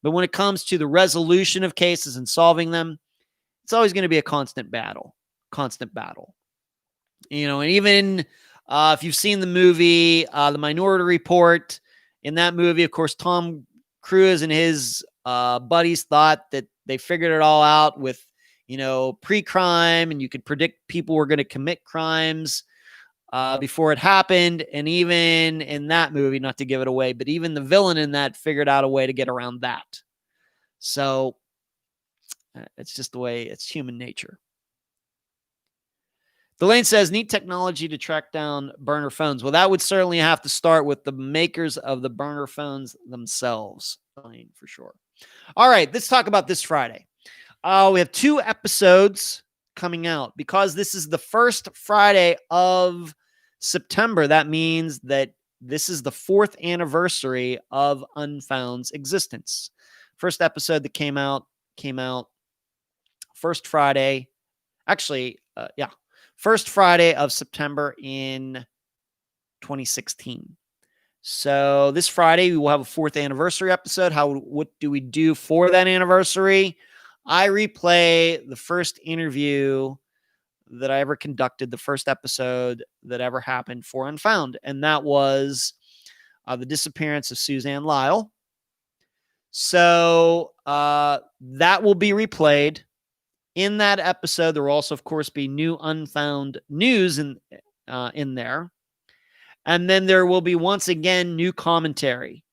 But when it comes to the resolution of cases and solving them, it's always going to be a constant battle. And even if you've seen the movie, The Minority Report, in that movie, of course, Tom Cruise and his buddies thought that they figured it all out with, pre-crime, and you could predict people were going to commit crimes before it happened. And even in that movie, not to give it away, but even the villain in that figured out a way to get around that. So it's just the way it's human nature. Delane says, neat technology to track down burner phones. Well, that would certainly have to start with the makers of the burner phones themselves, Delane, for sure. All right, let's talk about this Friday. We have 2 episodes coming out. Because this is the first Friday of September, that means that this is the 4th anniversary of Unfound's existence. First episode that came out first Friday. Actually, first Friday of September in 2016. So this Friday, we will have a 4th anniversary episode. What do we do for that anniversary? I replay the first interview that I ever conducted, the first episode that ever happened for Unfound. And that was the disappearance of Suzanne Lyall. So that will be replayed. In that episode, there will also, of course, be new Unfound news in there. And then there will be, once again, new commentary.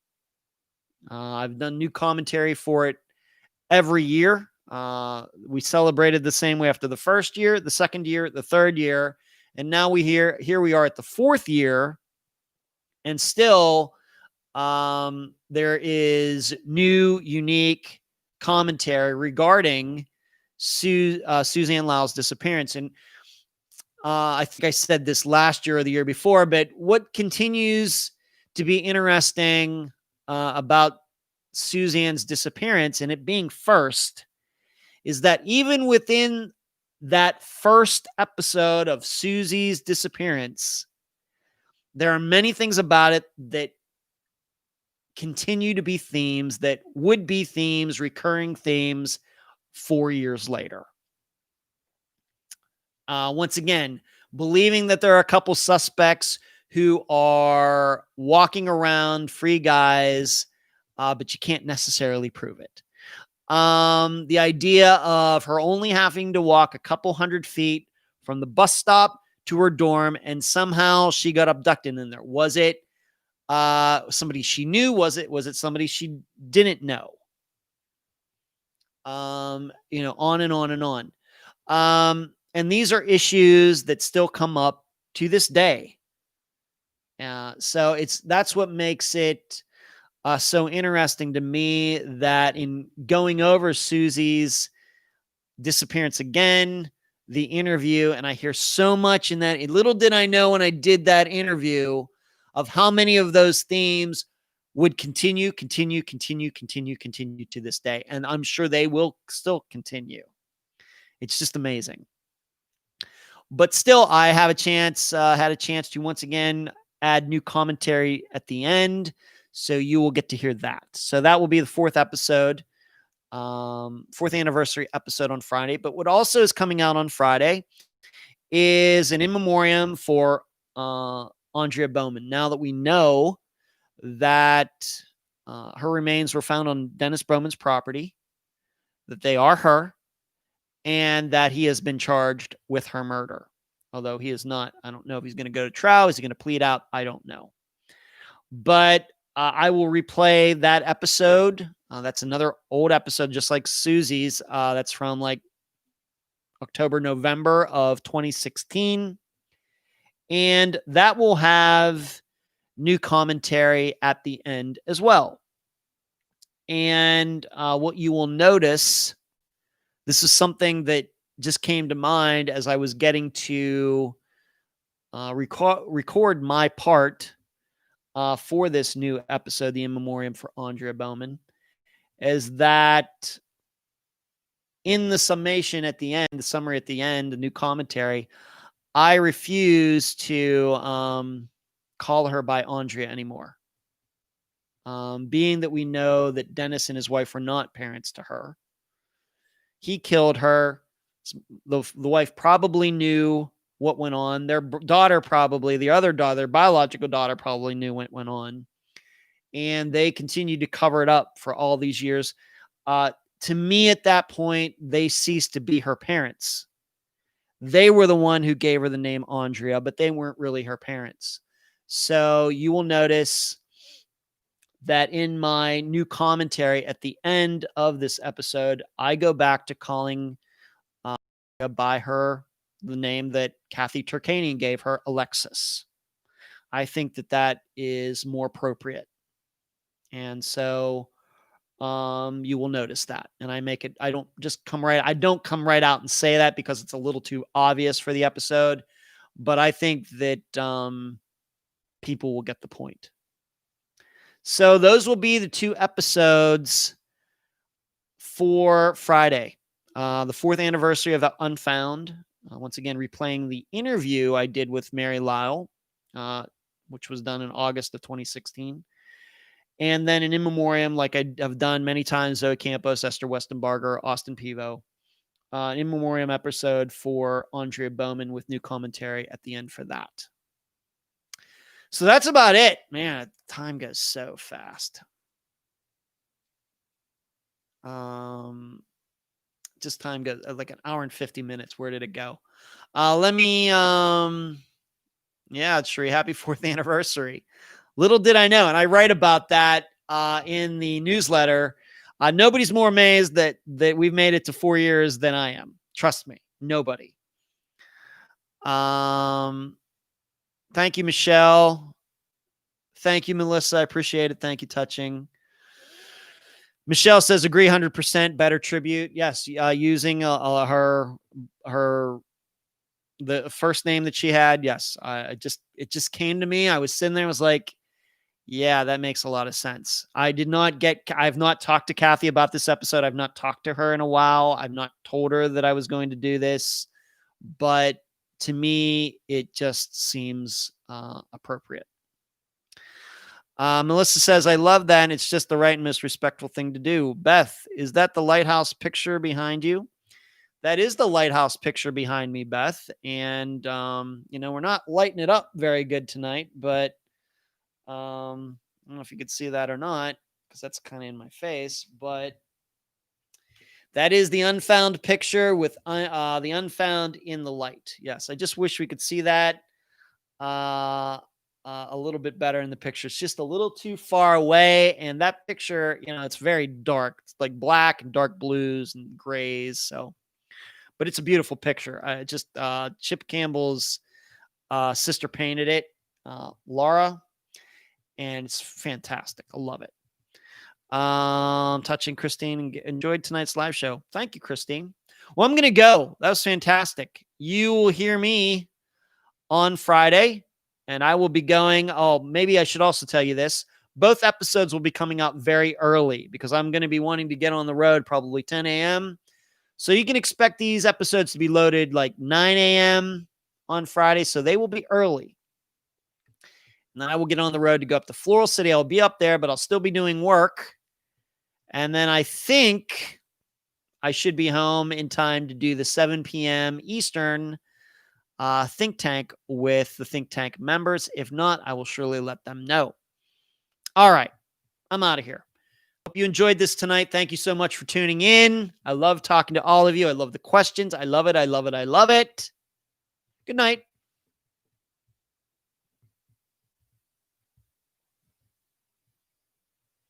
I've done new commentary for it every year. We celebrated the same way after the first year, the second year, the third year. And now here we are at the 4th year. And still, there is new, unique commentary regarding Suzanne Lyall's disappearance. And I think I said this last year or the year before, but what continues to be interesting about Suzanne's disappearance and it being first is that even within that first episode of Susie's disappearance, there are many things about it that continue to be themes, that would be themes, recurring themes 4 years later. Once again, believing that there are a couple suspects who are walking around free guys, but you can't necessarily prove it. The idea of her only having to walk a couple hundred feet from the bus stop to her dorm, and somehow she got abducted in there. Was it somebody she knew? Was it somebody she didn't know? On and on and on. And these are issues that still come up to this day. So that's what makes it so interesting to me, that in going over Susie's disappearance again, the interview, and I hear so much in that. Little did I know when I did that interview of how many of those themes would continue to this day. And I'm sure they will still continue. It's just amazing. But still, I have had a chance to once again add new commentary at the end. So you will get to hear that. So that will be the 4th episode, 4th anniversary episode on Friday. But what also is coming out on Friday is an in memoriam for Aundria Bowman. Now that we know that her remains were found on Dennis Bowman's property, that they are her, and that he has been charged with her murder. Although he is not. I don't know if he's going to go to trial. Is he going to plead out? I don't know. But I will replay that episode. That's another old episode, just like Susie's. That's from like October, November of 2016. And that will have new commentary at the end as well. And what you will notice, this is something that just came to mind as I was getting to record my part for this new episode, the In Memoriam for Aundria Bowman, is that in the summation at the end, the summary at the end, the new commentary, I refuse to call her by Aundria anymore. Being that we know that Dennis and his wife were not parents to her. He killed her. The wife probably knew what went on. Their daughter probably, the other daughter, their biological daughter probably knew what went on. And they continued to cover it up for all these years. To me, at that point, they ceased to be her parents. They were the one who gave her the name Aundria, but they weren't really her parents. So you will notice that in my new commentary at the end of this episode, I go back to calling by her the name that Kathy Turkanian gave her, Alexis. I think that that is more appropriate. And so you will notice that. And I make it, I don't come right out and say that because it's a little too obvious for the episode. But I think that people will get the point. So those will be the 2 episodes for Friday. The 4th anniversary of the Unfound. Once again, replaying the interview I did with Mary Lyall, which was done in August of 2016. And then an In Memoriam, like I have done many times, Zoe Campos, Esther Westenbarger, Austin Pivo. An In Memoriam episode for Aundria Bowman with new commentary at the end for that. So that's about it. Man, time goes so fast. Just time goes like an hour and 50 minutes. Where did it go? Let me, it's Sheree. Happy 4th anniversary. Little did I know. And I write about that in the newsletter. Nobody's more amazed that we've made it to 4 years than I am. Trust me. Nobody. Thank you, Michelle. Thank you, Melissa. I appreciate it. Thank you, Touching. Michelle says, agree 100%, better tribute. Yes, using the first name that she had. Yes, it just came to me. I was sitting there and was like, yeah, that makes a lot of sense. I've not talked to Kathy about this episode. I've not talked to her in a while. I've not told her that I was going to do this, but to me, it just seems appropriate. Melissa says, I love that. And it's just the right and most respectful thing to do. Beth, is that the lighthouse picture behind you? That is the lighthouse picture behind me, Beth. And, we're not lighting it up very good tonight, but I don't know if you could see that or not, because that's kind of in my face, but that is the Unfound picture with the Unfound in the light. Yes, I just wish we could see that a little bit better in the picture. It's just a little too far away. And that picture, it's very dark. It's like black and dark blues and grays. So, but it's a beautiful picture. Chip Campbell's sister painted it, Laura, and it's fantastic. I love it. Touching Christine, enjoyed tonight's live show. Thank you, Christine. Well, I'm going to go. That was fantastic. You will hear me on Friday. And I will be going. Oh, maybe I should also tell you this. Both episodes will be coming out very early because I'm going to be wanting to get on the road probably 10 a.m. So you can expect these episodes to be loaded like 9 a.m. on Friday. So they will be early. And then I will get on the road to go up to Floral City. I'll be up there, but I'll still be doing work. And then I think I should be home in time to do the 7 p.m. Eastern think tank with the think tank members. If not, I will surely let them know. All right. I'm out of here. Hope you enjoyed this tonight. Thank you so much for tuning in. I love talking to all of you. I love the questions. I love it. I love it. I love it. Good night.